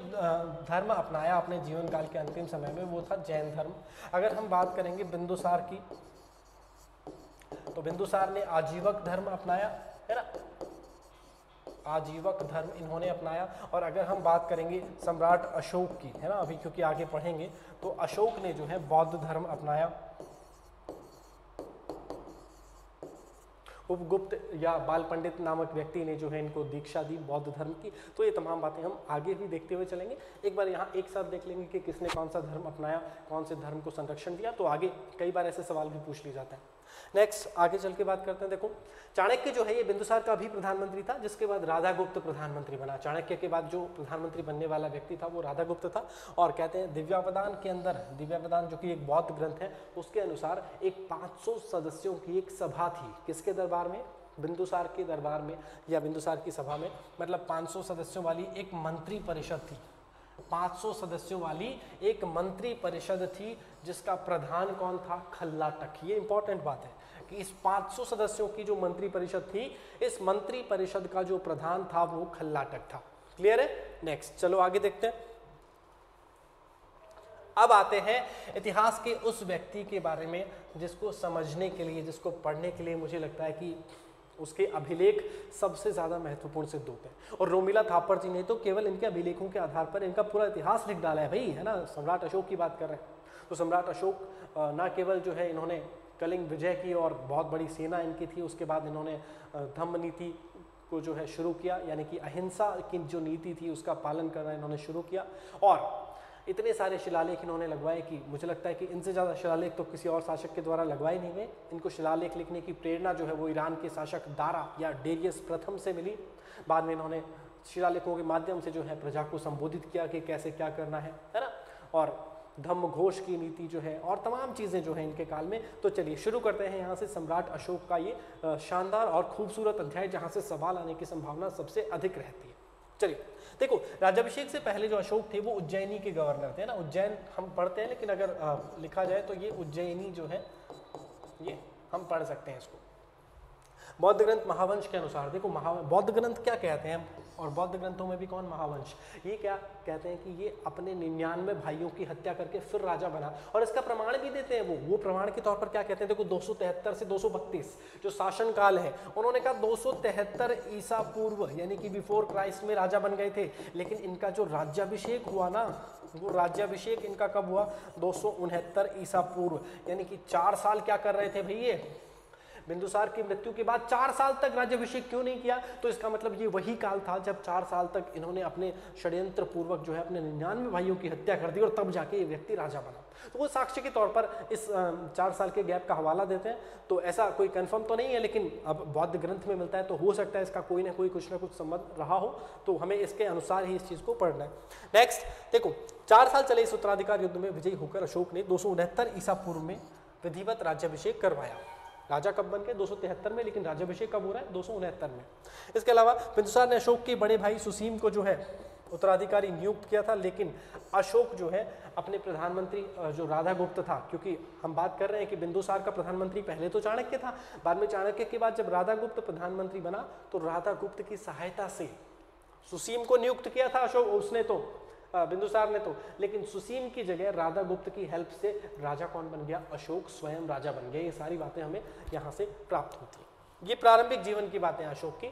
धर्म अपनाया अपने जीवन काल के अंतिम समय में वो था जैन धर्म। अगर हम बात करेंगे बिंदुसार की, तो बिंदुसार ने आजीवक धर्म अपनाया, है ना, आजीवक धर्म इन्होंने अपनाया। और अगर हम बात करेंगे सम्राट अशोक की, है ना, अभी क्योंकि आगे पढ़ेंगे, तो अशोक ने जो है बौद्ध धर्म अपनाया। उपगुप्त या बाल पंडित नामक व्यक्ति ने जो है इनको दीक्षा दी बौद्ध धर्म की। तो ये तमाम बातें हम आगे भी देखते हुए चलेंगे। एक बार यहाँ एक साथ देख लेंगे कि किसने कौन सा धर्म अपनाया, कौन से धर्म को संरक्षण दिया, तो आगे कई बार ऐसे सवाल भी पूछ लिए जाते हैं। नेक्स्ट आगे चल के बात करते हैं। देखो चाणक्य जो है ये बिंदुसार का भी प्रधानमंत्री था, जिसके बाद राधागुप्त प्रधानमंत्री बना। चाणक्य के बाद जो प्रधानमंत्री बनने वाला व्यक्ति था वो राधागुप्त था। और कहते हैं दिव्यावदान के अंदर, दिव्यावदान जो कि एक बौद्ध ग्रंथ है, उसके अनुसार एक 500 सदस्यों की एक सभा थी। किसके दरबार में? बिंदुसार के दरबार में या बिंदुसार की सभा में, मतलब 500 सदस्यों वाली एक मंत्री परिषद थी। 500 सदस्यों वाली एक मंत्री परिषद थी, जिसका प्रधान कौन था? खल्लाटक। ये इंपॉर्टेंट बात है कि इस 500 सदस्यों की जो मंत्री परिषद थी, इस मंत्री परिषद का जो प्रधान था वो खल्लाटक था। क्लियर है? नेक्स्ट चलो आगे देखते हैं। अब आते हैं इतिहास के उस व्यक्ति के बारे में जिसको समझने के लिए, जिसको पढ़ने के लिए मुझे लगता है कि उसके अभिलेख सबसे ज्यादा महत्वपूर्ण सिद्ध होते हैं। और रोमिला थापर जी ने तो केवल इनके अभिलेखों के आधार पर इनका पूरा इतिहास लिख डाला है भाई, है ना। सम्राट अशोक की बात कर रहे हैं तो सम्राट अशोक ना केवल जो है इन्होंने कलिंग विजय की और बहुत बड़ी सेना इनकी थी, उसके बाद इन्होंने धम्म नीति को जो है शुरू किया, यानी कि अहिंसा की जो नीति थी उसका पालन करना इन्होंने शुरू किया। और इतने सारे शिलालेख इन्होंने लगवाए कि मुझे लगता है कि इनसे ज़्यादा शिलालेख तो किसी और शासक के द्वारा लगवाए नहीं गए। इनको शिलालेख लिखने की प्रेरणा जो है वो ईरान के शासक दारा या डेरियस प्रथम से मिली। बाद में इन्होंने शिलालेखों के माध्यम से जो है प्रजा को संबोधित किया कि कैसे क्या करना है ना। और धम्म घोष की नीति जो है और तमाम चीज़ें जो है इनके काल में। तो चलिए शुरू करते हैं यहाँ से सम्राट अशोक का ये शानदार और खूबसूरत अध्याय, जहाँ से सवाल आने की संभावना सबसे अधिक रहती है। चलिए देखो, राज्याभिषेक से पहले जो अशोक थे वो उज्जैनी के गवर्नर थे ना। उज्जैन हम पढ़ते हैं, लेकिन अगर लिखा जाए तो ये उज्जैनी जो है ये हम पढ़ सकते हैं इसको। बौद्ध ग्रंथ महावंश के अनुसार देखो, बौद्ध ग्रंथ क्या कहते हैं, और बौद्ध ग्रंथों में भी कौन? महावंश। ये क्या कहते हैं कि ये अपने 99 भाइयों की हत्या करके फिर राजा बना, और इसका प्रमाण भी देते हैं। वो प्रमाण के तौर पर क्या कहते हैं, देखो 273 से 232 जो शासन काल है, उन्होंने कहा 273 ईसा पूर्व यानी कि बिफोर क्राइस्ट में राजा बन गए थे। लेकिन इनका जो राज्याभिषेक हुआ ना, वो राज्याभिषेक इनका कब हुआ? 269 ईसा पूर्व, यानी कि 4 साल क्या कर रहे थे भैया? बिंदुसार की मृत्यु के बाद 4 साल तक राज्याभिषेक क्यों नहीं किया? तो इसका मतलब ये वही काल था जब 4 साल तक इन्होंने अपने षड्यंत्र पूर्वक जो है अपने 99 भाइयों की हत्या कर दी, और तब जाके ये व्यक्ति राजा बना। तो वो साक्ष्य के तौर पर इस 4 साल के गैप का हवाला देते हैं। तो ऐसा कोई कंफर्म तो नहीं है, लेकिन अब बौद्ध ग्रंथ में मिलता है तो हो सकता है इसका कोई ना कोई कुछ ना कुछ संबंध रहा हो। तो हमें इसके अनुसार ही इस चीज को पढ़ना है। नेक्स्ट देखो, 4 साल चले इस उत्तराधिकार युद्ध में विजयी होकर अशोक ने 269 ईसा पूर्व में विधिवत राज्याभिषेक करवाया। राजा कब बन गए? 273 में, लेकिन राज्याभिषेक कब हो रहा है? 269 में। इसके अलावा बिंदुसार ने अशोक के बड़े भाई सुसीम को जो है उत्तराधिकारी नियुक्त किया था, लेकिन अशोक जो है अपने प्रधानमंत्री जो राधागुप्त था, क्योंकि हम बात कर रहे हैं कि बिंदुसार का प्रधानमंत्री पहले तो चाणक्य था, बाद में चाणक्य के बाद जब राधागुप्त प्रधानमंत्री बना तो राधागुप्त की सहायता से सुसीम को नियुक्त किया था अशोक, उसने तो बिंदुसार ने तो, लेकिन सुसीम की जगह राधागुप्त की हेल्प से राजा कौन बन गया? अशोक स्वयं राजा बन गए। ये सारी बातें हमें यहाँ से प्राप्त होती हैं। ये प्रारंभिक जीवन की बातें अशोक की,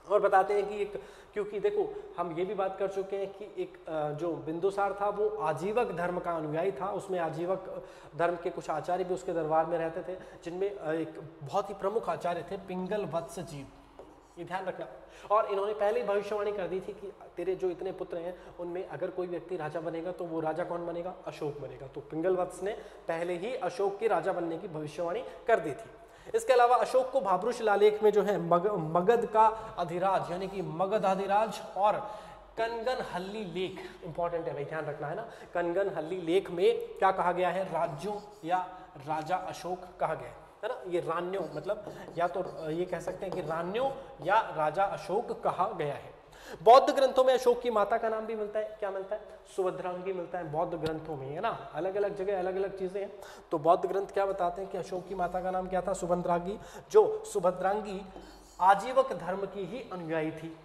और बताते हैं कि एक, क्योंकि देखो हम ये भी बात कर चुके हैं कि एक जो बिंदुसार था वो आजीवक धर्म का अनुयायी था। उसमें आजीवक धर्म के कुछ आचार्य भी उसके दरबार में रहते थे, जिनमें एक बहुत ही प्रमुख आचार्य थे पिंगल वत्स जी, ये ध्यान रखना। और इन्होंने पहले ही भविष्यवाणी कर दी थी कि तेरे जो इतने पुत्र हैं उनमें अगर कोई व्यक्ति राजा बनेगा तो वो राजा कौन बनेगा? अशोक बनेगा। तो पिंगल वत्स ने पहले ही अशोक के राजा बनने की भविष्यवाणी कर दी थी। इसके अलावा अशोक को भाब्रू शिलालेख में जो है मगध का अधिराज यानी कि मगध अधिराज और कनगनहल्ली लेख, इंपॉर्टेंट है भाई, ध्यान रखना है ना। कनगनहल्ली लेख में क्या कहा गया है, राज्यों या राजा अशोक कहा गया है ना। ये रान्यों मतलब या तो ये कह सकते हैं कि रान्यों या राजा अशोक कहा गया है। बौद्ध ग्रंथों में अशोक की माता का नाम भी मिलता है, क्या मिलता है, सुभद्रांगी मिलता है बौद्ध ग्रंथों में, है ना। अलग अलग जगह अलग अलग चीजें हैं। तो बौद्ध ग्रंथ क्या बताते हैं कि अशोक की माता का नाम क्या था, सुभद्रांगी, जो सुभद्रांगी आजीवक धर्म की ही अनुयायी थी,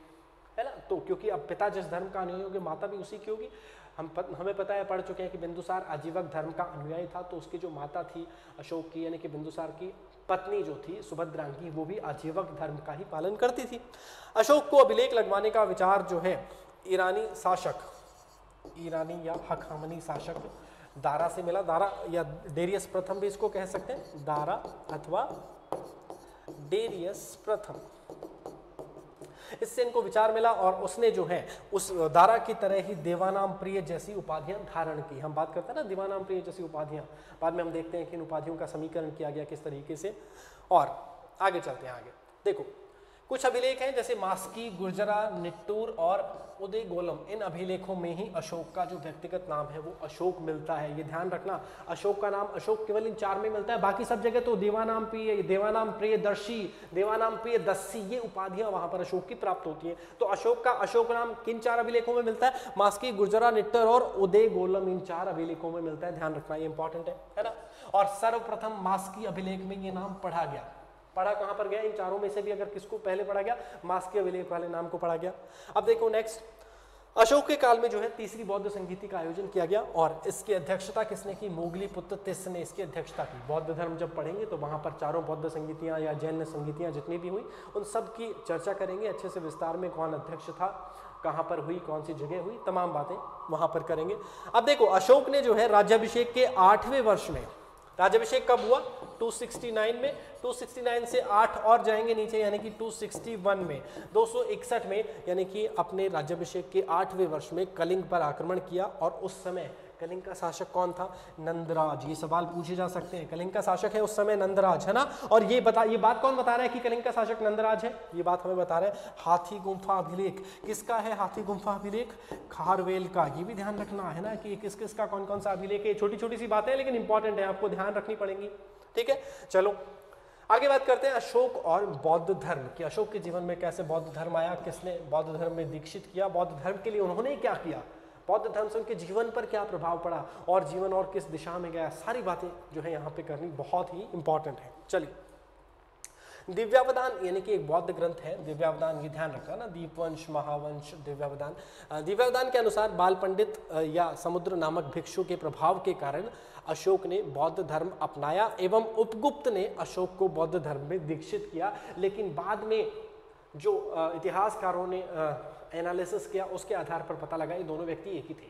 है ना। तो क्योंकि अब पिता जिस धर्म का अनुयायी होगी, माता भी उसी की होगी। हमें पता है, पढ़ चुके हैं कि बिंदुसार आजीवक धर्म का अनुयायी था, तो उसकी जो माता थी अशोक की, यानी कि बिंदुसार की पत्नी जो थी सुभद्रांगी, वो भी आजीवक धर्म का ही पालन करती थी। अशोक को अभिलेख लगवाने का विचार जो है ईरानी शासक, ईरानी या हखामनी शासक दारा से मिला। दारा या डेरियस प्रथम भी इसको कह सकते हैं, दारा अथवा डेरियस प्रथम, इससे इनको विचार मिला और उसने जो है उस दारा की तरह ही देवानाम प्रिय जैसी उपाधियां धारण की। हम बात करते हैं ना देवानाम प्रिय जैसी उपाधियां, बाद में हम देखते हैं कि इन उपाधियों का समीकरण किया गया किस तरीके से। और आगे चलते हैं, आगे देखो कुछ अभिलेख हैं जैसे मास्की, गुर्जरा, निट्टूर और उदयगोलम। इन अभिलेखों में ही अशोक का जो व्यक्तिगत नाम है वो अशोक मिलता है। ये ध्यान रखना, अशोक का नाम अशोक केवल इन 4 में मिलता है, बाकी सब जगह तो देवानाम प्रिय, देवानाम प्रियदर्शी, देवानाम प्रियदर्शी, ये उपाधियां वहां पर अशोक की प्राप्त होती हैं। तो अशोक का अशोक नाम किन 4 अभिलेखों में मिलता है, मास्की, गुर्जरा, निट्टर और उदयगोलम, इन 4 अभिलेखों में मिलता है। ध्यान रखना, ये इंपॉर्टेंट है ना। और सर्वप्रथम मास्की अभिलेख में ये नाम पढ़ा गया। पढ़ा कहां पर गया, इन 4 में से भी अगर किसको पहले पढ़ा गया, मास्की अभिलेख वाले नाम को पढ़ा गया। अब देखो नेक्स्ट, अशोक के काल में जो है तीसरी बौद्ध संगीति का आयोजन किया गया और इसकी अध्यक्षता किसने की, मोगली पुत्र तिस ने इसकी अध्यक्षता की। बौद्ध धर्म जब पढ़ेंगे तो वहां पर चारों बौद्ध संगीतियां या जैन संगीतियां जितनी भी हुई उन सब की चर्चा करेंगे अच्छे से विस्तार में, कौन अध्यक्ष था, कहां पर हुई, कौन सी जगह हुई, तमाम बातें वहां पर करेंगे। अब देखो अशोक ने जो है राज्याभिषेक के 8वें वर्ष में, राज्याभिषेक कब हुआ, 269 में, 269 से 8 और जाएंगे नीचे यानी कि 261 में, 261 में, यानी कि अपने राज्याभिषेक के 8वें वर्ष में कलिंग पर आक्रमण किया। और उस समय कलिंग का शासक कौन था, नंदराज। ये सवाल पूछे जा सकते हैं, कलिंग का शासक है उस समय नंदराज, है ना। और ये बात कौन बता रहा है कि कलिंग का शासक नंदराज है, ये बात हमें बता रहे हैं हाथी गुम्फा अभिलेख। किसका है हाथी गुम्फा अभिलेख, खारवेल का। ये भी ध्यान रखना है ना कि किस किस का कौन कौन सा अभिलेख है। छोटी छोटी सी बातें लेकिन इंपॉर्टेंट है, आपको ध्यान रखनी पड़ेंगी, ठीक है। चलो आगे बात करते हैं अशोक और बौद्ध धर्म कि अशोक के जीवन में कैसे बौद्ध धर्म आया, किसने बौद्ध धर्म में दीक्षित किया, बौद्ध धर्म के लिए उन्होंने क्या किया, बौद्ध धर्म से उनके जीवन पर क्या प्रभाव पड़ा और जीवन और किस दिशा में गया। सारी बातें जो है यहाँ पे करनी बहुत ही इंपॉर्टेंट है। चलिए, दिव्यावदान यानी कि एक बौद्ध ग्रंथ है दिव्यावदान, ये ध्यान रखना ना, दीपवंश, महावंश, दिव्यावदान। दिव्यावदान के अनुसार बाल पंडित या समुद्र नामक भिक्षु के प्रभाव के कारण अशोक ने बौद्ध धर्म अपनाया एवं उपगुप्त ने अशोक को बौद्ध धर्म में दीक्षित किया। लेकिन बाद में जो इतिहासकारों ने एनालिसिस किया उसके आधार पर पता लगा ये दोनों व्यक्ति एक ही थे।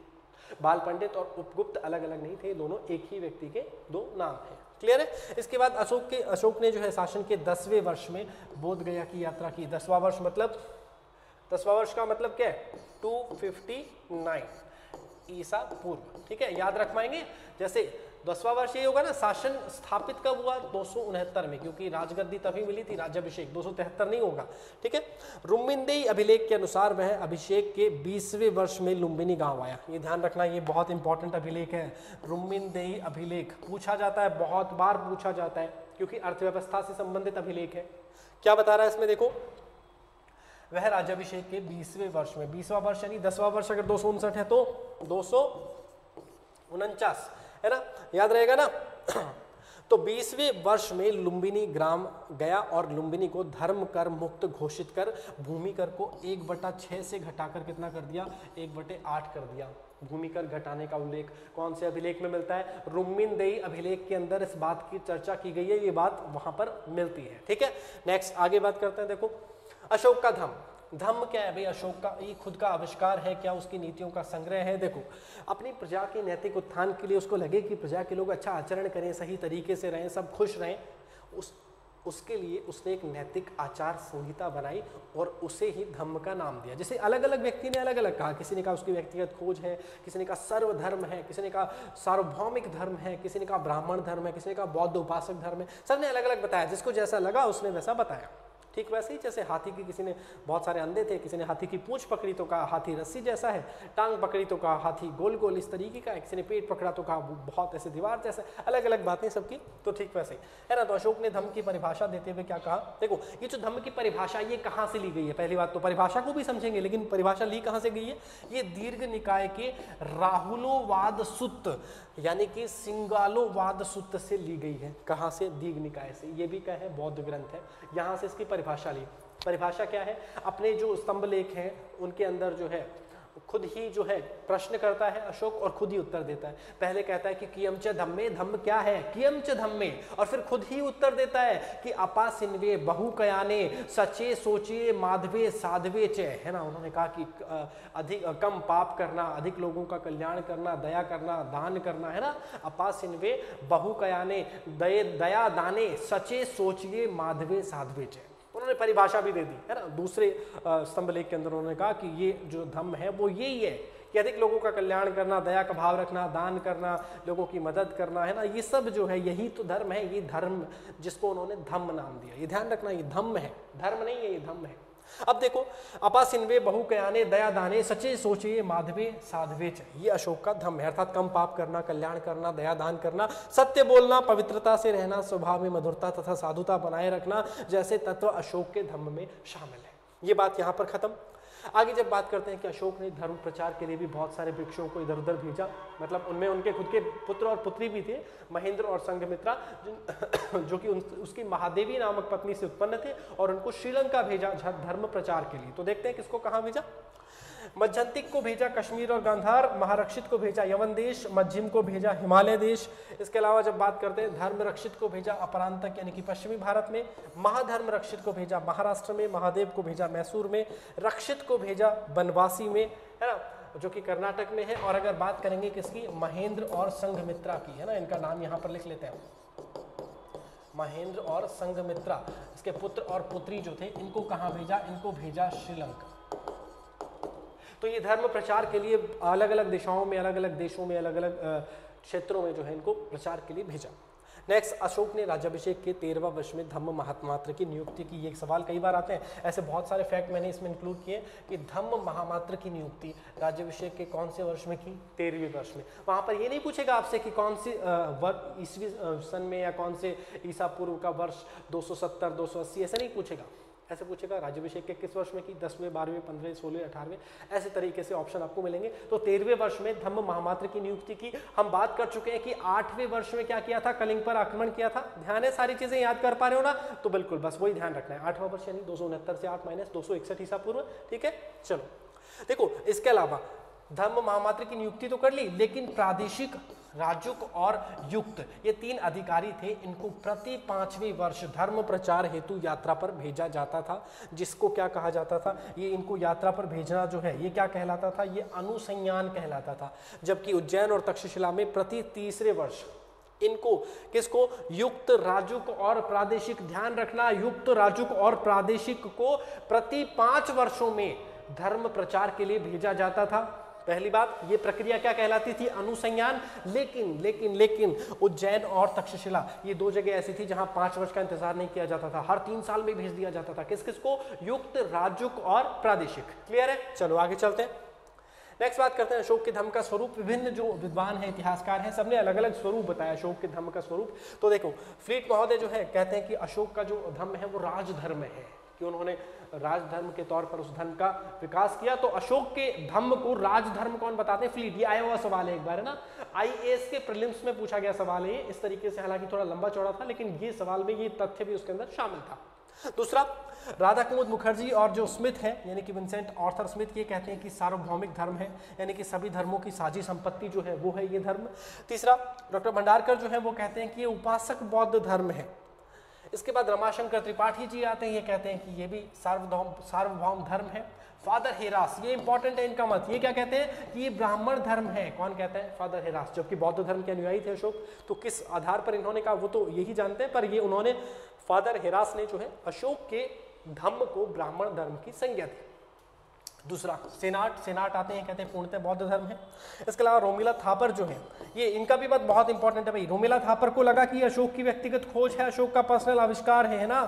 बाल पंडित और उपगुप्त अलग अलग नहीं थे, दोनों एक ही व्यक्ति के दो नाम हैं। क्लियर है। इसके बाद अशोक ने जो है शासन के 10वें वर्ष में बोध गया की यात्रा की। 10वां वर्ष का मतलब क्या है, 259 ईसा पूर्व, ठीक है, याद रख पाएंगे। जैसे 10वां वर्ष ये होगा ना, शासन स्थापित कब हुआ, 269 में, क्योंकि राजगद्दी तभी मिली थी, राज्याभिषेक 273 नहीं होगा, ठीक है। रुम्मिनदेही अभिलेख के अनुसार वह अभिषेक के 20वें वर्ष में लुम्बिनी गांव आया। ये ध्यान रखना, ये बहुत इंपॉर्टेंट अभिलेख है। रुम्मिनदेही अभिलेख पूछा जाता है, बहुत बार पूछा जाता है, क्योंकि अर्थव्यवस्था से संबंधित अभिलेख है। क्या बता रहा है इसमें, देखो, वह राज्याभिषेक के 20वें वर्ष में, 20वां वर्ष यानी 10वां वर्ष अगर 259 है तो 249 है ना, याद रहेगा ना। तो 20वें वर्ष में लुम्बिनी ग्राम गया और लुम्बिनी को धर्म कर मुक्त घोषित कर भूमि कर को 1/6 से घटाकर कितना कर दिया, 1/8 कर दिया। भूमि कर घटाने का उल्लेख कौन से अभिलेख में मिलता है, रुम्मिनदेही अभिलेख के अंदर इस बात की चर्चा की गई है, ये बात वहां पर मिलती है, ठीक है। नेक्स्ट आगे बात करते हैं। देखो अशोक का धम्म क्या है भाई, अशोक का ये खुद का आविष्कार है क्या, उसकी नीतियों का संग्रह है। देखो, अपनी प्रजा के नैतिक उत्थान के लिए उसको लगे कि प्रजा के लोग अच्छा आचरण करें, सही तरीके से रहें, सब खुश रहें, उसके लिए उसने एक नैतिक आचार संहिता बनाई और उसे ही धम्म का नाम दिया। जैसे अलग अलग व्यक्ति ने अलग अलग कहा, किसी ने कहा उसकी व्यक्तिगत खोज है, किसी ने कहा सर्वधर्म है, किसी ने कहा सार्वभौमिक धर्म है, किसी ने कहा ब्राह्मण धर्म है, किसी ने कहा बौद्ध उपासक धर्म है। सब ने अलग अलग बताया, जिसको जैसा लगा उसने वैसा बताया। ठीक वैसे ही जैसे हाथी की, किसी ने बहुत सारे अंधे थे, किसी ने हाथी की पूंछ पकड़ी तो कहा हाथी रस्सी जैसा है, टांग पकड़ी तो कहा हाथी गोल गोल इस तरीके का है, किसी ने पेट पकड़ा तो कहा बहुत ऐसे दीवार जैसा, अलग अलग बातें सबकी। तो ठीक वैसे ही है ना। तो अशोक ने धम्म की परिभाषा देते हुए क्या कहा, देखो ये जो धम्म की परिभाषा ये कहाँ से ली गई है, पहली बात तो परिभाषा को भी समझेंगे, लेकिन परिभाषा ली कहाँ से गई है, ये दीर्घ निकाय के राहुलोवाद सुत्त यानी कि सिंगालोवाद सुत्त से ली गई है। कहाँ से, दीर्घ निकाय से। ये भी क्या है, बौद्ध ग्रंथ है, यहाँ से इसकी परिभाषा ली। परिभाषा क्या है, अपने जो स्तंभ लेख हैं उनके अंदर जो है खुद ही जो है प्रश्न करता है अशोक और खुद ही उत्तर देता है। पहले कहता है कि कियमच धम्मे, धम्म क्या है, कियमच धम्मे, और फिर खुद ही उत्तर देता है कि अपा सिन्वे बहु कयाने सचे सोचे माधवे साधवे च, है ना। उन्होंने कहा कि अधिक कम पाप करना, अधिक लोगों का कल्याण करना, दया करना, दान करना, है ना। अपा सिन्वे बहु कयाने दया दाने सचे सोचिए माधवे साधवे च, उन्होंने परिभाषा भी दे दी, है ना। दूसरे स्तंभ लेख के अंदर उन्होंने कहा कि ये जो धम्म है वो यही है कि अधिक लोगों का कल्याण करना, दया का भाव रखना, दान करना, लोगों की मदद करना, है ना। ये सब जो है यही तो धर्म है, ये धर्म जिसको उन्होंने धम्म नाम दिया। ये ध्यान रखना, ये धम्म है, धर्म नहीं है, ये धम्म है। अब देखो, अपा सिन्वे बहु कयाने दया दाने सचे सोचे माधवे साधवे च, ये अशोक का धम्म है, अर्थात कम पाप करना, कल्याण करना, दया दान करना, सत्य बोलना, पवित्रता से रहना, स्वभाव में मधुरता तथा साधुता बनाए रखना, जैसे तत्व अशोक के धम्म में शामिल है। ये बात यहाँ पर खत्म। आगे जब बात करते हैं कि अशोक ने धर्म प्रचार के लिए भी बहुत सारे भिक्षुओं को इधर उधर भेजा, मतलब उनमें उनके खुद के पुत्र और पुत्री भी थे, महेंद्र और संघमित्रा, जो कि उसकी महादेवी नामक पत्नी से उत्पन्न थे, और उनको श्रीलंका भेजा धर्म प्रचार के लिए। तो देखते हैं किसको कहाँ भेजा। मज्जंतिक को भेजा कश्मीर और गांधार, महारक्षित को भेजा यवन देश, मज्जिम को भेजा हिमालय देश। इसके अलावा जब बात करते हैं धर्म रक्षित को भेजा अपरांतक यानी कि पश्चिमी भारत में, महाधर्म रक्षित को भेजा महाराष्ट्र में, महादेव को भेजा मैसूर में, रक्षित को भेजा बनवासी में, है ना, जो कि कर्नाटक में है। और अगर बात करेंगे किसकी, महेंद्र और संघमित्रा की, है ना, इनका नाम यहाँ पर लिख लेते हैं, महेंद्र और संघमित्रा, इसके पुत्र और पुत्री जो थे, इनको कहाँ भेजा, इनको भेजा श्रीलंका। तो ये धर्म प्रचार के लिए अलग अलग दिशाओं में, अलग अलग देशों में, अलग अलग क्षेत्रों में जो है इनको प्रचार के लिए भेजा। नेक्स्ट, अशोक ने राज्याभिषेक के 13वां वर्ष में धम्म महामात्र की नियुक्ति की। ये सवाल कई बार आते हैं, ऐसे बहुत सारे फैक्ट मैंने इसमें इंक्लूड किए कि धम्म महामात्र की नियुक्ति राज्याभिषेक के कौन से वर्ष में की, 13वें वर्ष में। वहाँ पर ये नहीं पूछेगा आपसे कि कौन सी ईस्वी सन में या कौन से ईसा पूर्व का वर्ष 270, 280, ऐसा नहीं पूछेगा। ऐसे पूछेगा राज्याभिषेक के किस वर्ष में की, 10वें, 12वें, 15वें, 16वें, 18वें, ऐसे तरीके से ऑप्शन आपको मिलेंगे। तो 13वें वर्ष में धम्म महामात्र की नियुक्ति की। हम बात कर चुके हैं कि 8वें वर्ष में क्या किया था, कलिंग पर आक्रमण किया था। ध्यान है, सारी चीजें याद कर पा रहे हो ना, तो बिल्कुल बस वही ध्यान रखना है। 8वां वर्ष यानी 269 से 8 माइनस 261 ईसा पूर्व, ठीक है। चलो देखो, इसके अलावा धम्म महामात्र की नियुक्ति तो कर ली, लेकिन प्रादेशिक, राजुक और युक्त, ये 3 अधिकारी थे, इनको प्रति 5वें वर्ष धर्म प्रचार हेतु यात्रा पर भेजा जाता था। जिसको क्या कहा जाता था, ये इनको यात्रा पर भेजना जो है ये क्या कहलाता था, ये अनुसंयान कहलाता था। जबकि उज्जैन और तक्षशिला में प्रति 3रे वर्ष इनको, किसको, युक्त, राजुक और प्रादेशिक, ध्यान रखना, युक्त, राजुक और प्रादेशिक को प्रति 5 वर्षों में धर्म प्रचार के लिए भेजा जाता था। पहली बात, ये प्रक्रिया क्या कहलाती थी, अनुसंयान। लेकिन उज्जैन और तक्षशिला ये 2 जगह ऐसी थी जहां 5 वर्ष का इंतजार नहीं किया जाता था, हर 3 साल में भेज दिया जाता था। किस किस को, युक्त, राजुक और प्रादेशिक। क्लियर है, चलो आगे चलते हैं। नेक्स्ट बात करते हैं अशोक के धम्म का स्वरूप। विभिन्न जो विद्वान हैं, इतिहासकार हैं, सबने अलग अलग स्वरूप बताया अशोक के धम्म का स्वरूप। तो देखो, फ्लीट महोदय जो है कहते हैं कि अशोक का जो धम्म है वो राजधर्म है, कि उन्होंने राजधर्म के तौर पर उस धर्म का विकास किया। तो अशोक के धम्म को राजधर्म कौन बताते हैं, फ्लीट। ये आया हुआ सवाल है एक बार, है ना, आईएएस के प्रीलिम्स में पूछा गया सवाल है इस तरीके से, हालांकि थोड़ा लंबा चौड़ा था, लेकिन ये सवाल में ये तथ्य भी उसके अंदर शामिल था। दूसरा, राधा कुमुद मुखर्जी और जो स्मिथ है यानी कि विंसेंट आर्थर स्मिथ, ये कहते हैं कि सार्वभौमिक धर्म है, यानी कि सभी धर्मों की साझी संपत्ति जो है वो है ये धर्म। तीसरा, डॉक्टर भंडारकर जो है वो कहते हैं कि ये उपासक बौद्ध धर्म है। इसके बाद रमाशंकर त्रिपाठी जी आते हैं, ये कहते हैं कि ये भी सार्वभौम धर्म है। फादर हेरास, ये इंपॉर्टेंट है इनका मत, ये क्या कहते हैं कि ये ब्राह्मण धर्म है। कौन कहते हैं, फादर हेरास, जबकि बौद्ध धर्म के अनुयायी थे अशोक। तो किस आधार पर इन्होंने कहा वो तो यही जानते हैं, पर ये उन्होंने, फादर हेरास ने जो है अशोक के धम्म को ब्राह्मण धर्म की संज्ञा दी। दूसरा, सेनाट आते हैं, कहते हैं पूर्णतः बौद्ध धर्म है। इसके अलावा रोमिला थापर जो है, ये इनका भी बात बहुत इंपॉर्टेंट है भाई। रोमिला थापर को लगा कि अशोक की व्यक्तिगत खोज है, अशोक का पर्सनल आविष्कार है ना।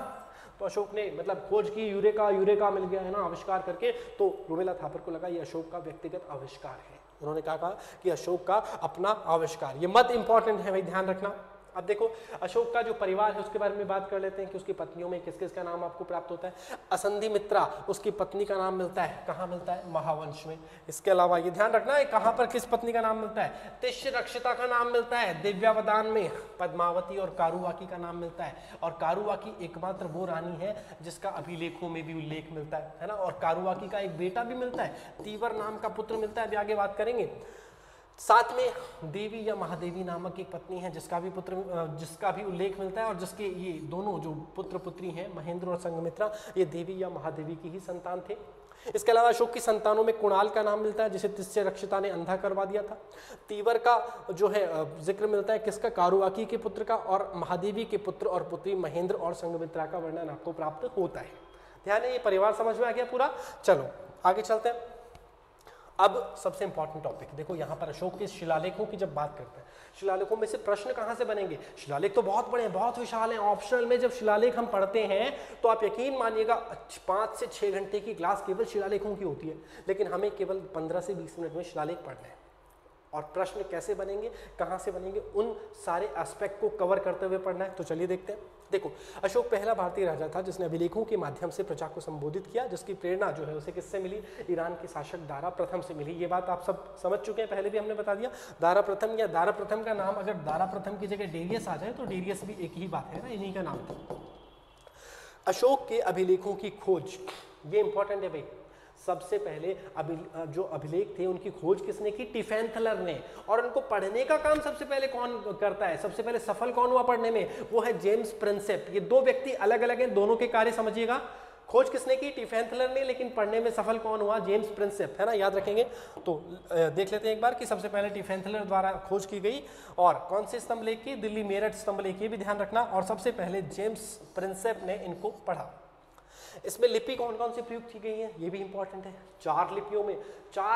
तो अशोक ने मतलब खोज की, यूरेका मिल गया है ना आविष्कार करके, तो रूमेला थापर को लगा ये अशोक का व्यक्तिगत आविष्कार है। उन्होंने कहा कि अशोक का अपना आविष्कार। ये मत इंपॉर्टेंट है भाई, ध्यान रखना। अब देखो अशोक का जो परिवार है उसके बारे में बात कर लेते हैं कि उसकी पत्नियों में किस किस का नाम आपको प्राप्त होता है। असंधिमित्रा उसकी पत्नी का नाम मिलता है, कहाँ मिलता है? महावंश में। इसके अलावा ये ध्यान रखना है कहाँ पर किस पत्नी का नाम मिलता है? तिष्यरक्षिता का नाम मिलता है दिव्यावदान में। पद्मावती और कारुवाकी का नाम मिलता है, और कारुवाकी एकमात्र वो रानी है जिसका अभिलेखों में भी उल्लेख मिलता है ना। और कारुवाकी का एक बेटा भी मिलता है, तीवर नाम का पुत्र मिलता है, अभी आगे बात करेंगे। साथ में देवी या महादेवी नामक एक पत्नी है जिसका भी उल्लेख मिलता है, और जिसके ये दोनों जो पुत्र पुत्री हैं महेंद्र और संघमित्रा, ये देवी या महादेवी की ही संतान थे। इसके अलावा अशोक की संतानों में कुणाल का नाम मिलता है जिसे तिष्यरक्षिता ने अंधा करवा दिया था। तीवर का जो है जिक्र मिलता है किसका? कारुवाकी के पुत्र का, और महादेवी के पुत्र और पुत्री महेंद्र और संघमित्रा का वर्णन आपको प्राप्त होता है। ध्यान है, ये परिवार समझ में आ गया पूरा। चलो आगे चलते हैं। अब सबसे इंपॉर्टेंट टॉपिक देखो, यहाँ पर अशोक के शिलालेखों की जब बात करते हैं, शिलालेखों में से प्रश्न कहाँ से बनेंगे? शिलालेख तो बहुत बड़े हैं, बहुत विशाल हैं। ऑप्शनल में जब शिलालेख हम पढ़ते हैं तो आप यकीन मानिएगा 5 से 6 घंटे की क्लास केवल शिलालेखों की होती है, लेकिन हमें केवल 15 से 20 मिनट में शिलालेख पढ़ना है। और प्रश्न कैसे बनेंगे, कहाँ से बनेंगे, उन सारे एस्पेक्ट को कवर करते हुए पढ़ना है। तो चलिए देखते हैं। देखो अशोक पहला भारतीय राजा था जिसने अभिलेखों के माध्यम से प्रजा को संबोधित किया, जिसकी प्रेरणा जो है उसे किससे मिली? ईरान के शासक दारा प्रथम से मिली। ये बात आप सब समझ चुके हैं, पहले भी हमने बता दिया। दारा प्रथम या दारा प्रथम का नाम अगर दारा प्रथम की जगह डेरियस आ जाए तो डेरियस भी एक ही बात है ना, इन्हीं का नाम था। अशोक के अभिलेखों की खोज, ये इंपॉर्टेंट है भाई। सबसे पहले जो अभिलेख थे उनकी खोज किसने की? टिफेंथलर ने। और उनको पढ़ने का काम सबसे पहले कौन करता है? सबसे पहले सफल कौन हुआ पढ़ने में? वो है जेम्स प्रिंसेप। ये दो व्यक्ति अलग अलग हैं, दोनों के कार्य समझिएगा। खोज किसने की? टिफेंथलर ने, लेकिन पढ़ने में सफल कौन हुआ? जेम्स प्रिंसेप, है ना, याद रखेंगे। तो देख लेते हैं एक बार कि सबसे पहले टिफेंथलर द्वारा खोज की गई, और कौन से स्तंभ लेख की? दिल्ली मेरठ स्तंभ लेख, ये भी ध्यान रखना। और सबसे पहले जेम्स प्रिंसेप ने इनको पढ़ा। इसमें लिपि कौन कौन सी प्रयुक्त की गई है, ये भी इंपॉर्टेंट है। 4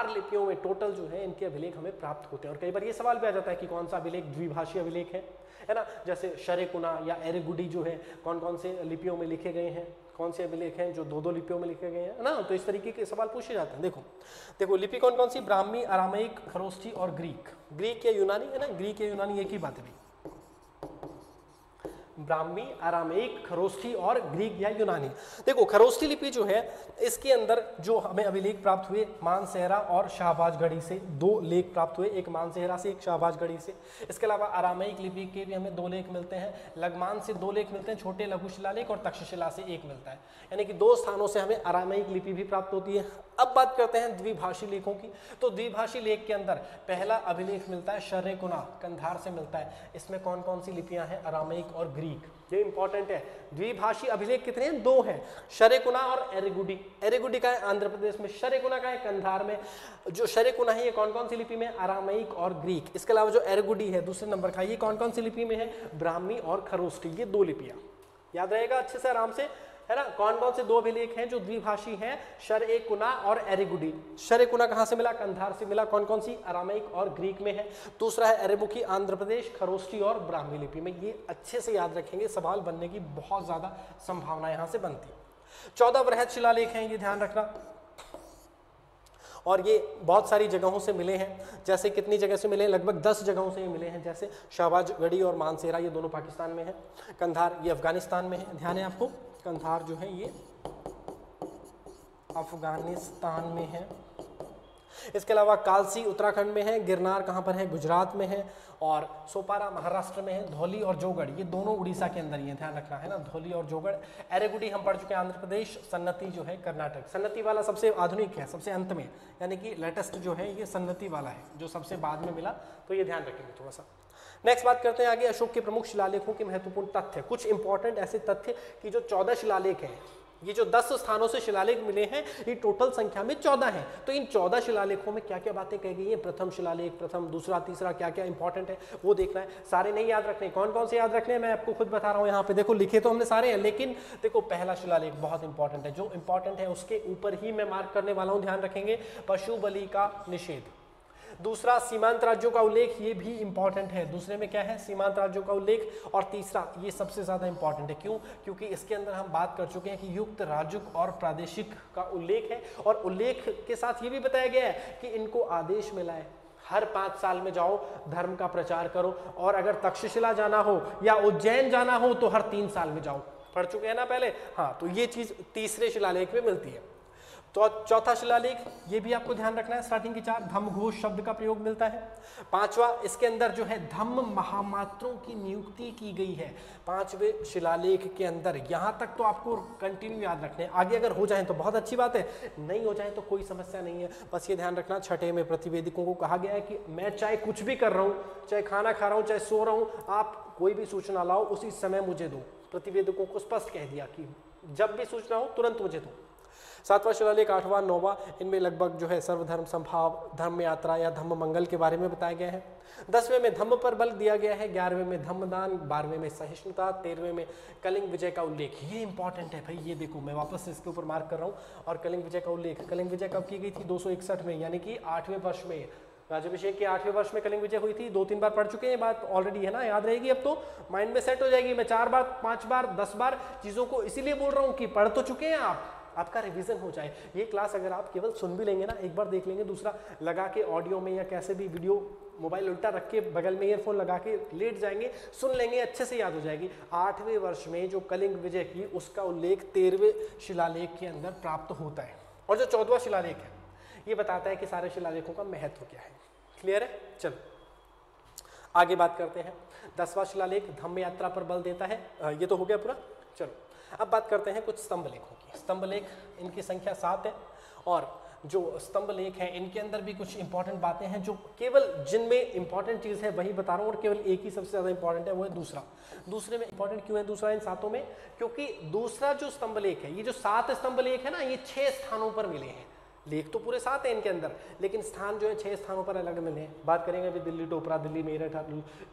लिपियों में टोटल जो है इनके अभिलेख हमें प्राप्त होते हैं। और कई बार ये सवाल भी आ जाता है कि कौन सा अभिलेख द्विभाषी अभिलेख है ना, जैसे शरेकुना या एरेगुडी जो है कौन कौन से लिपियों में लिखे गए हैं, कौन से अभिलेख हैं जो 2-2 लिपियों में लिखे गए हैं ना। तो इस तरीके के सवाल पूछे जाते हैं। देखो लिपि कौन कौन सी? ब्राह्मी, अरामैक, खरोष्ठी और ग्रीक या यूनानी, है ना, ग्रीक या यूनानी एक ही बात है। ब्राह्मी, अरामैक, खरोष्ठी और ग्रीक या यूनानी। देखो खरोष्ठी लिपि जो है इसके अंदर जो हमें अभिलेख प्राप्त हुए मानसेहरा और शाहबाजगढ़ी से 2 लेख प्राप्त हुए, एक मानसेहरा से एक शाहबाजगढ़ी से। इसके अलावा अरामैक लिपि के भी हमें 2 लेख मिलते हैं, लगमान से 2 लेख मिलते हैं, छोटे लघु शिलालेख, और तक्षशिला से 1 मिलता है। यानी कि 2 स्थानों से हमें अरामैक लिपि भी प्राप्त होती है। अब बात करते हैं द्विभाषी लेखों की। तो द्विभाषी लेख के अंदर पहला अभिलेख मिलता है शरेकुना, कंधार से मिलता है। इसमें कौन कौन सी लिपियां हैं? अरामैक और ग्रीक। ये इंपॉर्टेंट है। द्विभाषी अभिलेख कितने हैं? 2 हैं, शरेकुना और एरेगुडी। एरेगुडी का है आंध्र प्रदेश में, शरेकुना का है कंधार में। जो शरेकुना है ये कौन कौन सी लिपि में? अरामैक और ग्रीक। इसके अलावा जो एरेगुडी है दूसरे नंबर का, ये कौन कौन सी लिपि में है? ब्राह्मी और खरोष्ठी। ये 2 लिपियां याद रहेगा अच्छे से, आराम से, है ना। कौन कौन से 2 अभिलेख हैं जो द्विभाषी हैं? शरेकुना और एरेगुडी। शरेकुना कहाँ से मिला? कंधार से मिला। कौन कौन सी? अरामैक और ग्रीक में है। दूसरा है एरेमुखी, आंध्र प्रदेश, खरोष्ठी और ब्राह्मी लिपि में। ये अच्छे से याद रखेंगे, सवाल बनने की बहुत ज्यादा संभावना यहाँ से बनती है। 14 वृहत शिलालेख हैं, ये ध्यान रखना। और ये बहुत सारी जगहों से मिले हैं। जैसे कितनी जगह से मिले हैं? लगभग 10 जगहों से ये मिले हैं। जैसे शाहबाजगढ़ी और मानसेहरा, ये दोनों पाकिस्तान में है। कंधार ये अफगानिस्तान में है, ध्यान है आपको। कंधार जो है ये अफगानिस्तान में है। इसके अलावा कालसी उत्तराखंड में है, गिरनार कहाँ पर है? गुजरात में है, और सोपारा महाराष्ट्र में है। धौली और जोगढ़ ये दोनों उड़ीसा के अंदर ही है, ध्यान रखना, है ना, धौली और जोगढ़। एरेगुडी हम पढ़ चुके हैं आंध्र प्रदेश। सन्नति जो है कर्नाटक। सन्नति वाला सबसे आधुनिक है, सबसे अंत में, यानी कि लेटेस्ट जो है ये सन्नति वाला है, जो सबसे बाद में मिला, तो ये ध्यान रखेंगे थोड़ा सा। नेक्स्ट बात करते हैं आगे अशोक के प्रमुख शिलालेखों के महत्वपूर्ण तथ्य। कुछ इंपॉर्टेंट ऐसे तथ्य कि जो 14 शिलालेख हैं, ये जो 10 स्थानों से शिलालेख मिले हैं, ये टोटल संख्या में 14 हैं। तो इन 14 शिलालेखों में क्या क्या बातें कही गई हैं? प्रथम शिलालेख, प्रथम, दूसरा, तीसरा, क्या क्या इंपॉर्टेंट है वो देखना है। सारे नहीं याद रखने, कौन कौन से याद रखने हैं मैं आपको खुद बता रहा हूँ। यहाँ पे देखो लिखे तो हमने सारे हैं, लेकिन देखो पहला शिलालेख बहुत इंपॉर्टेंट है। जो इंपॉर्टेंट है उसके ऊपर ही मैं मार्क करने वाला हूँ, ध्यान रखेंगे। पशु बलि का निषेध। दूसरा सीमांत राज्यों का उल्लेख, ये भी इंपॉर्टेंट है। दूसरे में क्या है, सीमांत राज्यों का उल्लेख। और तीसरा, ये सबसे ज्यादा इंपॉर्टेंट है, क्यों, क्योंकि इसके अंदर हम बात कर चुके हैं कि युक्त राज्यिक और प्रादेशिक का उल्लेख है, और उल्लेख के साथ ये भी बताया गया है कि इनको आदेश मिला है, हर 5 साल में जाओ, धर्म का प्रचार करो, और अगर तक्षशिला जाना हो या उज्जैन जाना हो तो हर 3 साल में जाओ। पढ़ चुके हैं ना पहले, हाँ, तो ये चीज तीसरे शिलालेख में मिलती है। तो चौथा शिलालेख, ये भी आपको ध्यान रखना है, स्टार्टिंग की 4 धम्म घोष शब्द का प्रयोग मिलता है। पांचवा, इसके अंदर जो है धम्म महामात्रों की नियुक्ति की गई है 5वें शिलालेख के अंदर। यहां तक तो आपको कंटिन्यू याद रखने हैं, आगे अगर हो जाए तो बहुत अच्छी बात है, नहीं हो जाए तो कोई समस्या नहीं है। बस ये ध्यान रखना, छठे में प्रतिवेदकों को कहा गया है कि मैं चाहे कुछ भी कर रहा हूं, चाहे खाना खा रहा हूं, चाहे सो रहा हूं, आप कोई भी सूचना लाओ उसी समय मुझे दो। प्रतिवेदकों को स्पष्ट कह दिया कि जब भी सूचना हो तुरंत मुझे दो। 7वां शिलालेख, 8वां, 9वां, इनमें लगभग जो है सर्वधर्म संभाव, धर्म यात्रा या धम्म मंगल के बारे में बताया गया है। 10वें में धम्म पर बल दिया गया है, 11वें में धम्मदान, 12वें में सहिष्णुता, 13वें में कलिंग विजय का उल्लेख। ये इंपॉर्टेंट है भाई, ये देखो मैं वापस से इसके ऊपर मार्क कर रहा हूँ। और कलिंग विजय का उल्लेख, कलिंग विजय कब की गई थी, 261 में, यानी कि 8वें वर्ष में, राज्याभिषेक के 8वें वर्ष में कलिंग विजय हुई थी। 2-3 बार पढ़ चुके हैं, बात ऑलरेडी है ना, याद रहेगी, अब तो माइंड में सेट हो जाएगी। मैं 4 बार, 5 बार, 10 बार चीजों को इसीलिए बोल रहा हूँ कि पढ़ तो चुके हैं आप, आपका रिवीजन हो जाए। ये क्लास अगर आप केवल सुन भी लेंगे ना, एक बार देख लेंगे, दूसरा लगा के ऑडियो में या कैसे भी वीडियो, मोबाइल उल्टा रख के बगल में ईयरफोन लगा के लेट जाएंगे, सुन लेंगे, अच्छे से याद हो जाएगी। 8वें वर्ष में जो कलिंग विजय की, उसका उल्लेख 13वें शिलालेख के अंदर प्राप्त होता है। और जो 14वां शिलालेख है, ये बताता है कि सारे शिलालेखों का महत्व क्या है। क्लियर है? चलो आगे बात करते हैं। 10वां शिलालेख धम्म यात्रा पर बल देता है। ये तो हो गया पूरा। चलो अब बात करते हैं कुछ स्तंभ लेखों की। स्तंभ लेख, इनकी संख्या 7 है, और जो स्तंभ लेख हैं इनके अंदर भी कुछ इंपॉर्टेंट बातें हैं, जो केवल जिनमें इंपॉर्टेंट चीज़ है वही बता रहा हूँ, और केवल एक ही सबसे ज़्यादा इंपॉर्टेंट है, वो है दूसरा। दूसरे में इंपॉर्टेंट क्यों है दूसरा इन 7 में? क्योंकि दूसरा जो स्तंभ लेख है, ये जो 7 स्तंभ लेख है ना, ये 6 स्थानों पर मिले हैं। लेख तो पूरे 7 है इनके अंदर, लेकिन स्थान जो है 6 स्थानों पर अलग मिले हैं। बात करेंगे अभी दिल्ली टोपरा, दिल्ली मेरठ,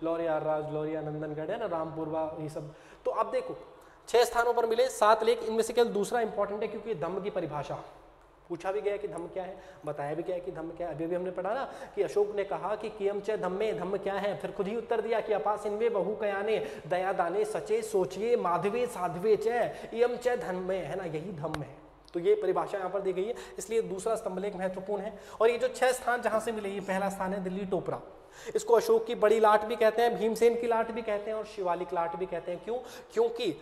लौरिया राज, लौरिया नंदनगढ़ है ना, रामपुरवा, ये सब। तो अब देखो 6 स्थानों पर मिले 7 लेख, इनमें से केवल दूसरा इंपॉर्टेंट है, क्योंकि धम्म की परिभाषा पूछा भी गया कि धम्म क्या है, बताया भी गया कि धम्म क्या है। अभी भी हमने पढ़ा ना कि अशोक ने कहा कि कियम च धम्मे, धम्म क्या है, फिर खुद ही उत्तर दिया कि अपासिन्वे बहु कयाने दया दाने सचे सोचिए माधवे साधवे च इयम च धम्मे, है ना, यही धम्म है। तो ये परिभाषा यहाँ पर दी गई है, इसलिए दूसरा स्तंभ लेख महत्वपूर्ण है। और ये जो 6 स्थान जहाँ से मिले, ये पहला स्थान है दिल्ली टोपरा। इसको अशोक की बड़ी लाट भी कहते हैं, भीमसेन की लाट भी कहते हैं, और शिवालिक लाट भी कहते हैं। क्यों? क्योंकि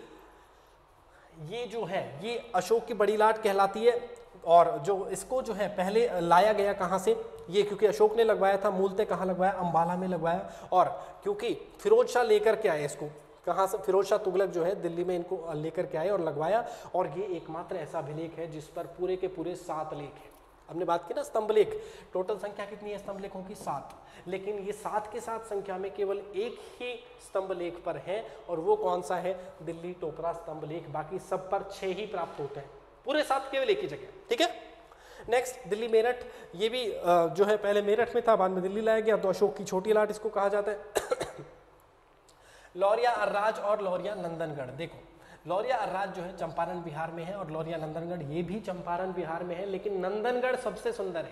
ये जो है ये अशोक की बड़ी लाट कहलाती है, और जो इसको जो है पहले लाया गया कहाँ से, ये क्योंकि अशोक ने लगवाया था, मूलतः कहाँ लगवाया, अंबाला में लगवाया। और क्योंकि फिरोज शाह लेकर के आए इसको, कहाँ से, फिरोज शाह तुगलक जो है दिल्ली में इनको लेकर के आए और लगवाया। और ये एकमात्र ऐसा अभिलेख है जिस पर पूरे के पूरे 7 लेख हैं। हमने बात की ना स्तंभ लेख, टोटल संख्या कितनी है स्तंभ लेखों की? 7। लेकिन ये 7 के साथ संख्या में केवल एक ही स्तंभ लेख पर है, और वो कौन सा है? दिल्ली टोपरा स्तंभ लेख। बाकी सब पर 6 ही प्राप्त होते हैं, पूरे 7 केवल एक ही जगह। ठीक है, नेक्स्ट दिल्ली मेरठ, ये भी जो है पहले मेरठ में था, बाद में दिल्ली लाया गया, तो अशोक की छोटी लाट इसको कहा जाता है। लौरिया अर्राज और लौरिया नंदनगढ़, देखो लौरिया अर्राज जो है चंपारण बिहार में है, और लौरिया नंदनगढ़ ये भी चंपारण बिहार में है, लेकिन नंदनगढ़ सबसे सुंदर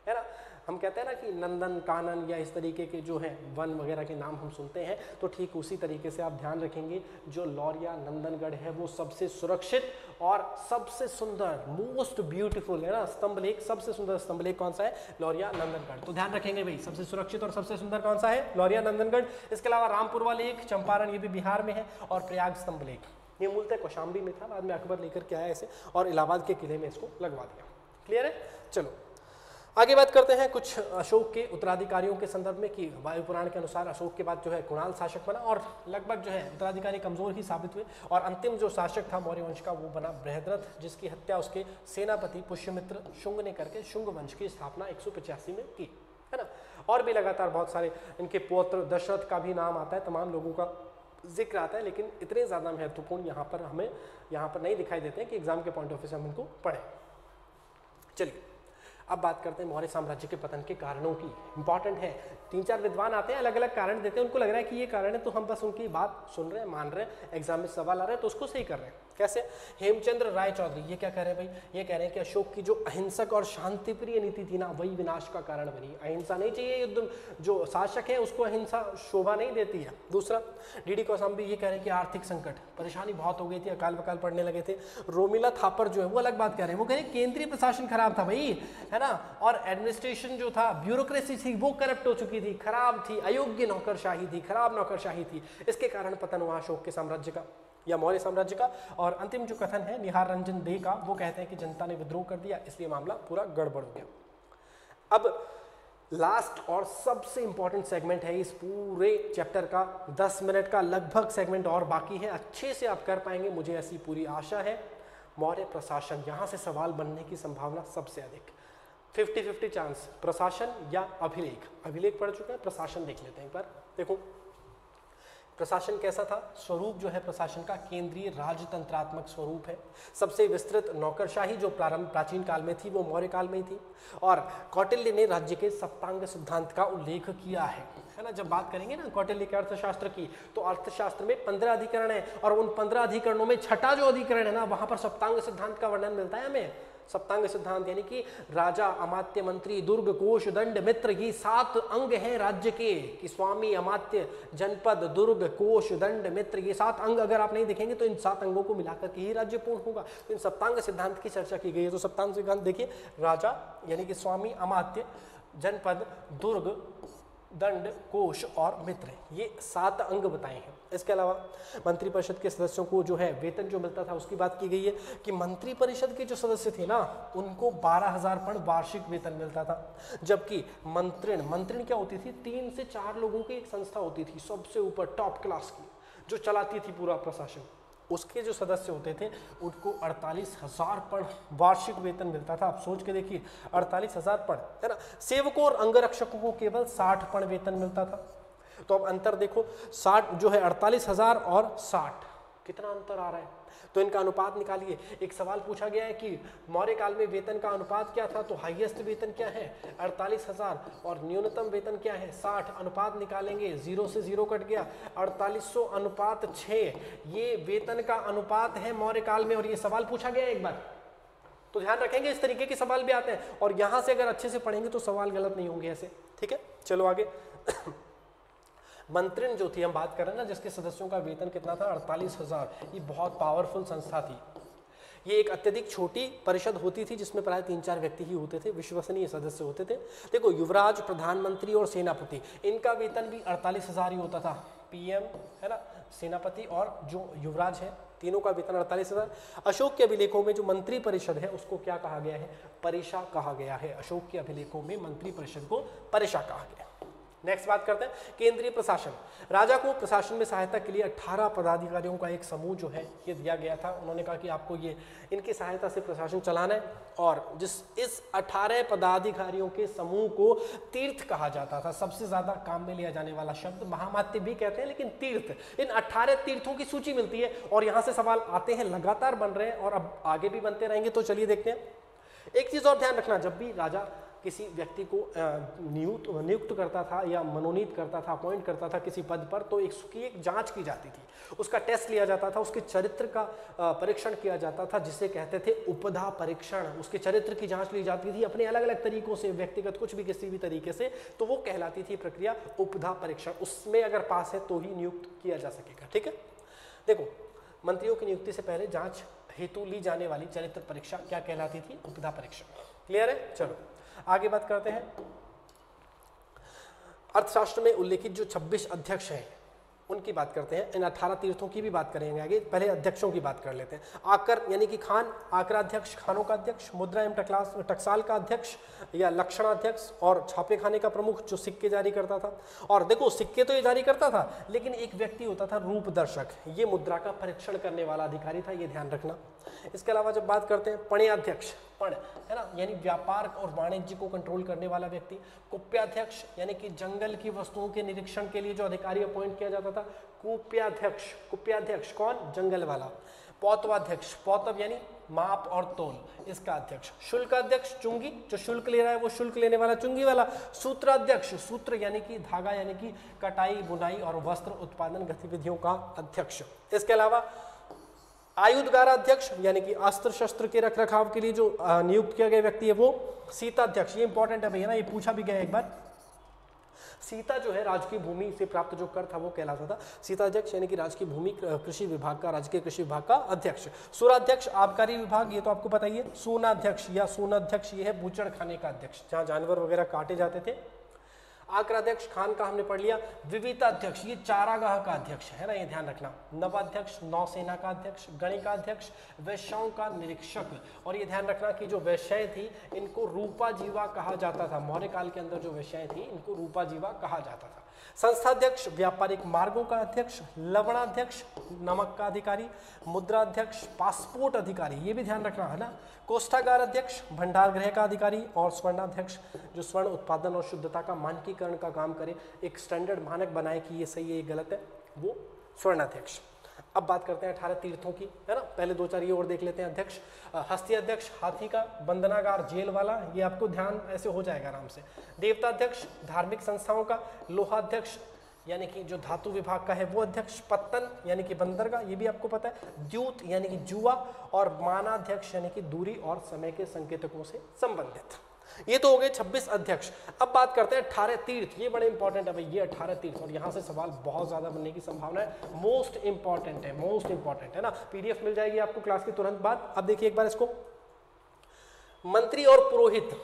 है ना। हम कहते हैं ना कि नंदन कानन या इस तरीके के जो है वन वगैरह के नाम हम सुनते हैं, तो ठीक उसी तरीके से आप ध्यान रखेंगे, जो लौरिया नंदनगढ़ है वो सबसे सुरक्षित और सबसे सुंदर, मोस्ट ब्यूटीफुल है ना स्तंभ लेख। सबसे सुंदर स्तंभ लेख कौन सा है? लौरिया नंदनगढ़। तो ध्यान रखेंगे भाई, सबसे सुरक्षित और सबसे सुंदर कौन सा है? लौरिया नंदनगढ़। इसके अलावा रामपुरवा लेख, चंपारण, ये भी बिहार में है, और प्रयाग स्तंभ लेख, ये मूलतः कौशाम्बी में था, बाद में अकबर लेकर के आया इसे, और इलाहाबाद के किले में इसको लगवा दिया। क्लियर है? चलो आगे बात करते हैं कुछ अशोक के उत्तराधिकारियों के संदर्भ में, कि वायु पुराण के अनुसार अशोक के बाद जो है कुणाल शासक बना, और लगभग जो है उत्तराधिकारी कमजोर ही साबित हुए, और अंतिम जो शासक था मौर्य वंश का वो बना बृहद्रथ, जिसकी हत्या उसके सेनापति पुष्यमित्र शुंग ने करके शुंग वंश की स्थापना 185 में की, है ना। और भी लगातार बहुत सारे इनके पौत्र, दशरथ का भी नाम आता है, तमाम लोगों का जिक्र आता है, लेकिन इतने ज़्यादा महत्वपूर्ण यहाँ पर हमें यहाँ पर नहीं दिखाई देते हैं कि एग्जाम के पॉइंट ऑफ व्यू से हम इनको पढ़ें। चलिए अब बात करते हैं मौर्य साम्राज्य के पतन के कारणों की। इंपॉर्टेंट है, 3-4 विद्वान आते हैं, अलग अलग कारण देते हैं, उनको लग रहा है कि ये कारण है तो हम बस उनकी बात सुन रहे हैं, मान रहे हैं, एग्जाम में सवाल आ रहा है तो उसको सही कर रहे हैं। कैसे? हेमचंद्र राय चौधरी ये क्या कह रहे हैं भाई? ये कह रहे हैं कि अशोक की जो अहिंसक और शांतिप्रिय नीति थी ना, वही विनाश का कारण बनी। अहिंसा नहीं चाहिए, युद्ध जो शासक है उसको अहिंसा शोभा नहीं देती है। दूसरा, डीडी कौशाम्बी ये कह रहे हैं कि आर्थिक संकट, परेशानी बहुत हो गई थी, अकाल बकाल पड़ने लगे थे। रोमिला थापर जो है वो अलग बात कह रहे हैं, वो कह रहे हैं केंद्रीय प्रशासन खराब था भाई, है ना, और एडमिनिस्ट्रेशन जो था, ब्यूरोक्रेसी थी वो करप्ट हो चुकी थी, खराब थी, अयोग्य नौकरशाही थी, खराब नौकरशाही थी, इसके कारण पतन हुआ अशोक के साम्राज्य का या मौर्य साम्राज्य का। और अंतिम जो कथन है निहार रंजन दे का, वो कहते हैं कि जनता ने विद्रोह कर दिया इसलिए मामला पूरा गड़बड़ हो गया। अब लास्ट और सबसे इंपॉर्टेंट सेगमेंट है इस पूरे चैप्टर का, 10 मिनट का लगभग सेगमेंट और बाकी है, अच्छे से आप कर पाएंगे मुझे ऐसी पूरी आशा है। मौर्य प्रशासन, यहाँ से सवाल बनने की संभावना सबसे अधिक, 50-50 चांस, प्रशासन या अभिलेख। अभिलेख पढ़ चुके हैं, प्रशासन देख लेते हैं एक बार। देखो प्रशासन कैसा था? स्वरूप जो है प्रशासन का केंद्रीय राजतंत्रात्मक स्वरूप है। सबसे विस्तृत नौकरशाही जो प्राचीन काल में थी वो मौर्य काल में ही थी। और कौटिल्य ने राज्य के सप्तांग सिद्धांत का उल्लेख किया है ना। जब बात करेंगे ना कौटिल्य के अर्थशास्त्र की, तो अर्थशास्त्र में 15 अधिकरण है और उन 15 अधिकरणों में छठा जो अधिकरण है ना, वहां पर सप्तांग सिद्धांत का वर्णन मिलता है हमें। सप्तांग सिद्धांत यानी कि राजा, अमात्य, मंत्री, दुर्ग, कोष, दंड, मित्र, ये 7 अंग हैं राज्य के, कि स्वामी, अमात्य, जनपद, दुर्ग, कोष, दंड, मित्र, ये 7 अंग अगर आप नहीं देखेंगे तो इन 7 अंगों को मिलाकर के ही राज्य पूर्ण होगा। तो इन सप्तांग सिद्धांत की चर्चा की गई है। तो सप्तांग सिद्धांत देखिए, राजा यानी कि स्वामी, अमात्य, जनपद, दुर्ग, दंड, कोष और मित्र, ये 7 अंग बताए हैं। इसके अलावा मंत्रिपरिषद के सदस्यों को जो है वेतन जो मिलता था उसकी बात की गई है कि मंत्रिपरिषद के जो सदस्य थे ना, उनको 12,000 पण वार्षिक वेतन मिलता था। जबकि मंत्रिण क्या होती थी? 3 से 4 लोगों की एक संस्था होती थी, सबसे ऊपर टॉप क्लास की, जो चलाती थी पूरा प्रशासन। उसके जो सदस्य होते थे उनको 48,000 पण वार्षिक वेतन मिलता था। आप सोच के देखिए, 48,000 पण, है ना। सेवकों और अंगरक्षकों को केवल 60 पण वेतन मिलता था। तो अब अंतर देखो, 60 जो है 48,000 और 60, कितना अंतर आ रहा है? तो इनका अनुपात निकालिए। एक सवाल पूछा गया है कि मौर्य काल में वेतन का अनुपात क्या था, तो हाईएस्ट वेतन क्या है? 48,000 और न्यूनतम वेतन क्या है? 60। अनुपात निकालेंगे, 0 से 0 कट गया, 4800 अनुपात 6, ये वेतन का अनुपात है मौर्य काल में। और ये सवाल पूछा गया है एक बार, तो ध्यान रखेंगे इस तरीके के सवाल भी आते हैं, और यहां से अगर अच्छे से पढ़ेंगे तो सवाल गलत नहीं होंगे ऐसे, ठीक है। चलो आगे। मंत्रिण जो थी, हम बात कर रहे हैं ना, जिसके सदस्यों का वेतन कितना था? 48,000। ये बहुत पावरफुल संस्था थी। ये एक अत्यधिक छोटी परिषद होती थी जिसमें प्राय 3-4 व्यक्ति ही होते थे, विश्वसनीय सदस्य होते थे। देखो, युवराज, प्रधानमंत्री और सेनापति, इनका वेतन भी 48,000 ही होता था। पीएम, है ना, सेनापति और जो युवराज है, तीनों का वेतन 48,000। अशोक के अभिलेखों में जो मंत्री परिषद है उसको क्या कहा गया है? परिषा कहा गया है। अशोक के अभिलेखों में मंत्री परिषद को परिषा कहा गया। नेक्स्ट बात करते हैं केंद्रीय प्रशासन। राजा को प्रशासन में सहायता के लिए 18 पदाधिकारियों का एक समूह जो है ये दिया गया था। उन्होंने कहा कि आपको ये इनकी सहायता से प्रशासन चलाना है। और इस 18 पदाधिकारियों के समूह को तीर्थ कहा जाता था। सबसे ज्यादा काम में लिया जाने वाला शब्द महामात्य भी कहते हैं, लेकिन तीर्थ, इन 18 तीर्थों की सूची मिलती है और यहाँ से सवाल आते हैं, लगातार बन रहे हैं और अब आगे भी बनते रहेंगे। तो चलिए देखते हैं। एक चीज और ध्यान रखना, जब भी राजा किसी व्यक्ति को नियुक्त करता था या मनोनीत करता था, अपॉइंट करता था किसी पद पर, तो उसकी एक जांच की जाती थी, उसका टेस्ट लिया जाता था, उसके चरित्र का परीक्षण किया जाता था, जिसे कहते थे उपधा परीक्षण। उसके चरित्र की जांच ली जाती थी अपने अलग अलग तरीकों से, व्यक्तिगत कुछ भी किसी भी तरीके से, तो वो कहलाती थी प्रक्रिया उपधा परीक्षण। उसमें अगर पास है तो ही नियुक्त किया जा सकेगा, ठीक है। देखो, मंत्रियों की नियुक्ति से पहले जांच हेतु ली जाने वाली चरित्र परीक्षा क्या कहलाती थी? उपधा परीक्षण। क्लियर है? चलो आगे बात करते हैं। अर्थशास्त्र में उल्लेखित जो 26 अध्यक्ष हैं उनकी बात करते हैं। इन 18 तीर्थों की भी बात करेंगे आगे, पहले अध्यक्षों की बात कर लेते हैं। आकर यानी कि खान, आकराध्यक्ष, खानों का अध्यक्ष, मुद्रा एवं टकसाल का अध्यक्ष या लक्षणाध्यक्ष, और छापे खाने का प्रमुख जो सिक्के जारी करता था। और देखो, सिक्के तो ये जारी करता था, लेकिन एक व्यक्ति होता था रूपदर्शक, ये मुद्रा का परीक्षण करने वाला अधिकारी था, ये ध्यान रखना। इसके अलावा जब बात करते हैं पणयाध्यक्ष, पण है ना, यानी व्यापार और वाणिज्य को कंट्रोल करने वाला व्यक्ति। कुप्याध्यक्ष यानी कि जंगल की वस्तुओं के निरीक्षण के लिए जो अधिकारी अपॉइंट किया जाता था, कुप्याध्यक्ष। कुप्याध्यक्ष कौन? जंगल वाला। पौतवाध्यक्ष, पौतव यानी माप और तोल, इसका अध्यक्ष। शुल्क अध्यक्ष चुंगी, जो शुल्क ले रहा है वो शुल्क लेने वाला चुंगी वाला। सूत्राध्यक्ष, सूत्र यानी कि धागा यानी कि कटाई बुनाई और वस्त्र उत्पादन गतिविधियों का अध्यक्ष। इसके अलावा आयुधगाराध्यक्ष यानी कि अस्त्र शस्त्र के रख रखाव के लिए जो नियुक्त किया गया व्यक्ति है वो सीताध्यक्ष। ये इंपॉर्टेंट है भैया ना, ये पूछा भी गया एक बार। सीता जो है राजकीय भूमि से प्राप्त जो कर था वो कहलाता था सीताध्यक्ष, यानी कि राजकीय भूमि कृषि विभाग का, राजकीय कृषि विभाग का अध्यक्ष। सुराध्यक्ष आबकारी विभाग, ये तो आपको पता ही है। सूनाध्यक्ष या सूनाध्यक्ष ये है बूचड़ खाने का अध्यक्ष, जहाँ जानवर वगैरह काटे जाते थे। आक्राध्यक्ष खान का हमने पढ़ लिया। विविताध्यक्ष ये चारागाह का अध्यक्ष है ना, ये ध्यान रखना। नवाध्यक्ष नौसेना का अध्यक्ष। गणिकाध्यक्ष वैश्याओं का निरीक्षक, और ये ध्यान रखना कि जो वैश्याएं थी इनको रूपा जीवा कहा जाता था। मौर्य काल के अंदर जो वैश्याएं थी इनको रूपा जीवा कहा जाता था। संस्थाध्यक्ष व्यापारिक मार्गों का अध्यक्ष। लवणाध्यक्ष नमक का अधिकारी। मुद्राध्यक्ष पासपोर्ट अधिकारी, ये भी ध्यान रखना है ना। कोष्ठागार अध्यक्ष भंडार गृह का अधिकारी। और स्वर्णाध्यक्ष जो स्वर्ण उत्पादन और शुद्धता का मानकीकरण का काम करे, एक स्टैंडर्ड मानक बनाए कि ये सही है ये गलत है, वो स्वर्णाध्यक्ष। अब बात करते हैं 18 तीर्थों की, है ना। पहले 2-4 ये और देख लेते हैं। अध्यक्ष हस्ती अध्यक्ष हाथी का। बंदनागार जेल वाला, ये आपको ध्यान ऐसे हो जाएगा आराम से। देवताध्यक्ष धार्मिक संस्थाओं का। लोहाध्यक्ष यानी कि जो धातु विभाग का है वो अध्यक्ष। पत्तन यानी कि बंदरगाह, ये भी आपको पता है। द्यूत यानी कि जुआ। और मानाध्यक्ष यानी कि दूरी और समय के संकेतकों से संबंधित। ये तो हो गए 26 अध्यक्ष। अब बात करते हैं 18 तीर्थ, ये बड़े इंपॉर्टेंट है भाई, ये 18 तीर्थ, और यहाँ से सवाल बहुत ज्यादा बनने की संभावना है। मोस्ट इंपॉर्टेंट है, मोस्ट इंपॉर्टेंट है ना। पीडीएफ मिल जाएगी आपको क्लास के तुरंत बाद। अब देखिए एक बार इसको, मंत्री और पुरोहित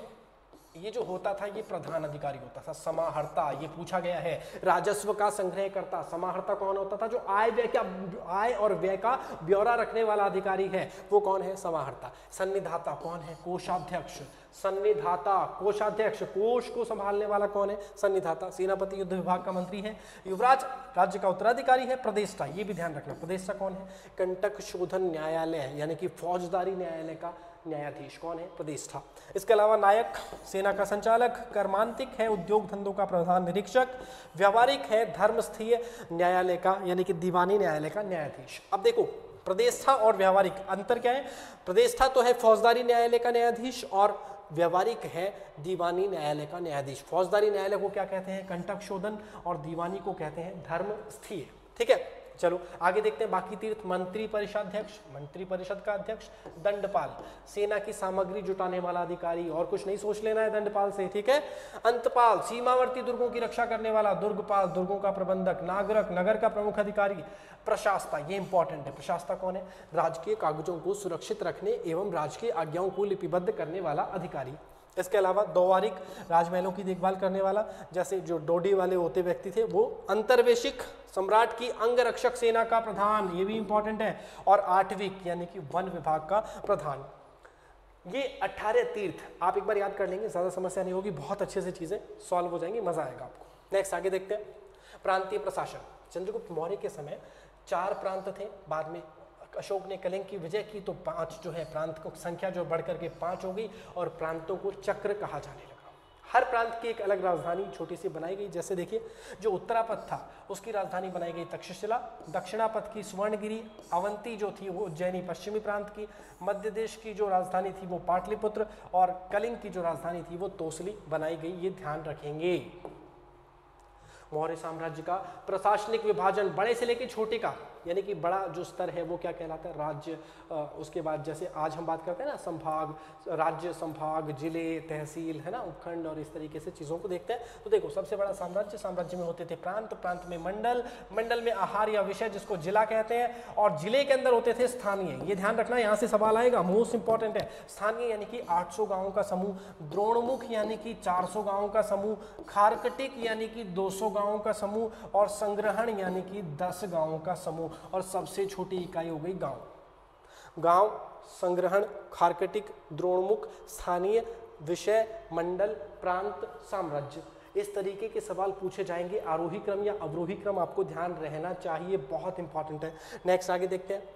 ये जो होता था ये प्रधान अधिकारी होता था। समाहर्ता ये पूछा गया है। राजस्व का संग्रह करता, समाहर्ता कौन होता था? जो आय और व्यय का ब्यौरा रखने वाला अधिकारी है वो कौन है? समाहर्ता। सन्निधाता कौन है? कोषाध्यक्ष। सन्निधाता कोषाध्यक्ष, कोष को संभालने वाला कौन है? सन्निधाता। सेनापति युद्ध विभाग का मंत्री है। युवराज राज्य का उत्तराधिकारी है। प्रदेष्टा ये भी ध्यान रखना, प्रदेष्टा कौन है? कंटक शोधन न्यायालय यानी कि फौजदारी न्यायालय का न्यायाधीश कौन है? प्रदेष्टा। इसके अलावा नायक सेना का संचालक। कर्मांतिक है उद्योग धंधों का प्रधान निरीक्षक। व्यावहारिक है धर्मस्थीय न्यायालय का यानी कि दीवानी न्यायालय का न्यायाधीश। अब देखो प्रदेष्टा और व्यावहारिक अंतर क्या है? प्रदेष्टा तो है फौजदारी न्यायालय का न्यायाधीश और व्यावहारिक है दीवानी न्यायालय का न्यायाधीश। फौजदारी न्यायालय को क्या कहते हैं? कंटक शोधन, और दीवानी को कहते हैं धर्मस्थीय। ठीक है, चलो आगे देखते हैं बाकी तीर्थ। मंत्री परिषदाध्यक्ष, मंत्री परिषद का अध्यक्ष। दंडपाल सेना की सामग्री जुटाने वाला अधिकारी, और कुछ नहीं सोच लेना है दंडपाल से। ठीक है। अंतपाल सीमावर्ती दुर्गों की रक्षा करने वाला। दुर्गपाल दुर्गों का प्रबंधक। नागरक नगर का प्रमुख अधिकारी। प्रशासता ये इंपॉर्टेंट है। प्रशासता कौन है? राजकीय कागजों को सुरक्षित रखने एवं राजकीय आज्ञाओं को लिपिबद्ध करने वाला अधिकारी। इसके अलावा द्वारिक राजमहलों की देखभाल करने वाला, जैसे जो डोडी वाले होते व्यक्ति थे वो। अंतर्वेशिक सम्राट की अंगरक्षक सेना का प्रधान, ये भी इंपॉर्टेंट है। और आठविक यानी कि वन विभाग का प्रधान। ये 18 तीर्थ आप एक बार याद कर लेंगे, ज्यादा समस्या नहीं होगी, बहुत अच्छे से चीजें सॉल्व हो जाएंगी, मजा आएगा आपको। नेक्स्ट आगे देखते हैं। प्रांतीय प्रशासन। चंद्रगुप्त मौर्य के समय 4 प्रांत थे, बाद में अशोक ने कलिंग की विजय की तो 5 जो है प्रांत को संख्या जो बढ़कर के 5 हो गई, और प्रांतों को चक्र कहा जाने लगा। हर प्रांत की एक अलग राजधानी छोटी सी बनाई गई। जैसे देखिए जो उत्तरापथ था उसकी राजधानी बनाई गई तक्षशिला। दक्षिणापथ की सुवर्णगिरी। अवंती जो थी वो उज्जैनी पश्चिमी प्रांत की। मध्य देश की जो राजधानी थी वो पाटलिपुत्र, और कलिंग की जो राजधानी थी वो तोसली बनाई गई। ये ध्यान रखेंगे। मौर्य साम्राज्य का प्रशासनिक विभाजन बड़े से लेकर छोटे का, यानी कि बड़ा जो स्तर है वो क्या कहलाता है? राज्य। उसके बाद जैसे आज हम बात करते हैं ना संभाग, राज्य, संभाग, जिले, तहसील, है ना, उपखंड, और इस तरीके से चीज़ों को देखते हैं। तो देखो सबसे बड़ा साम्राज्य, साम्राज्य में होते थे प्रांत, प्रांत में मंडल, मंडल में आहार या विषय जिसको जिला कहते हैं, और जिले के अंदर होते थे स्थानीय। ये ध्यान रखना, यहाँ से सवाल आएगा, मोस्ट इंपॉर्टेंट है। स्थानीय यानी कि 800 गाँवों का समूह। द्रोणमुख यानी कि 400 गाँवों का समूह। खारकटिक यानी कि 200 गाँवों का समूह, और संग्रहण यानी कि 10 गाँवों का समूह। और सबसे छोटी इकाई हो गई गांव। गांव, संग्रहण, खारकटिक, द्रोणमुख, स्थानीय, विषय, मंडल, प्रांत, साम्राज्य। इस तरीके के सवाल पूछे जाएंगे। आरोही क्रम या अवरोही क्रम आपको ध्यान रहना चाहिए, बहुत इंपॉर्टेंट है। नेक्स्ट आगे देखते हैं।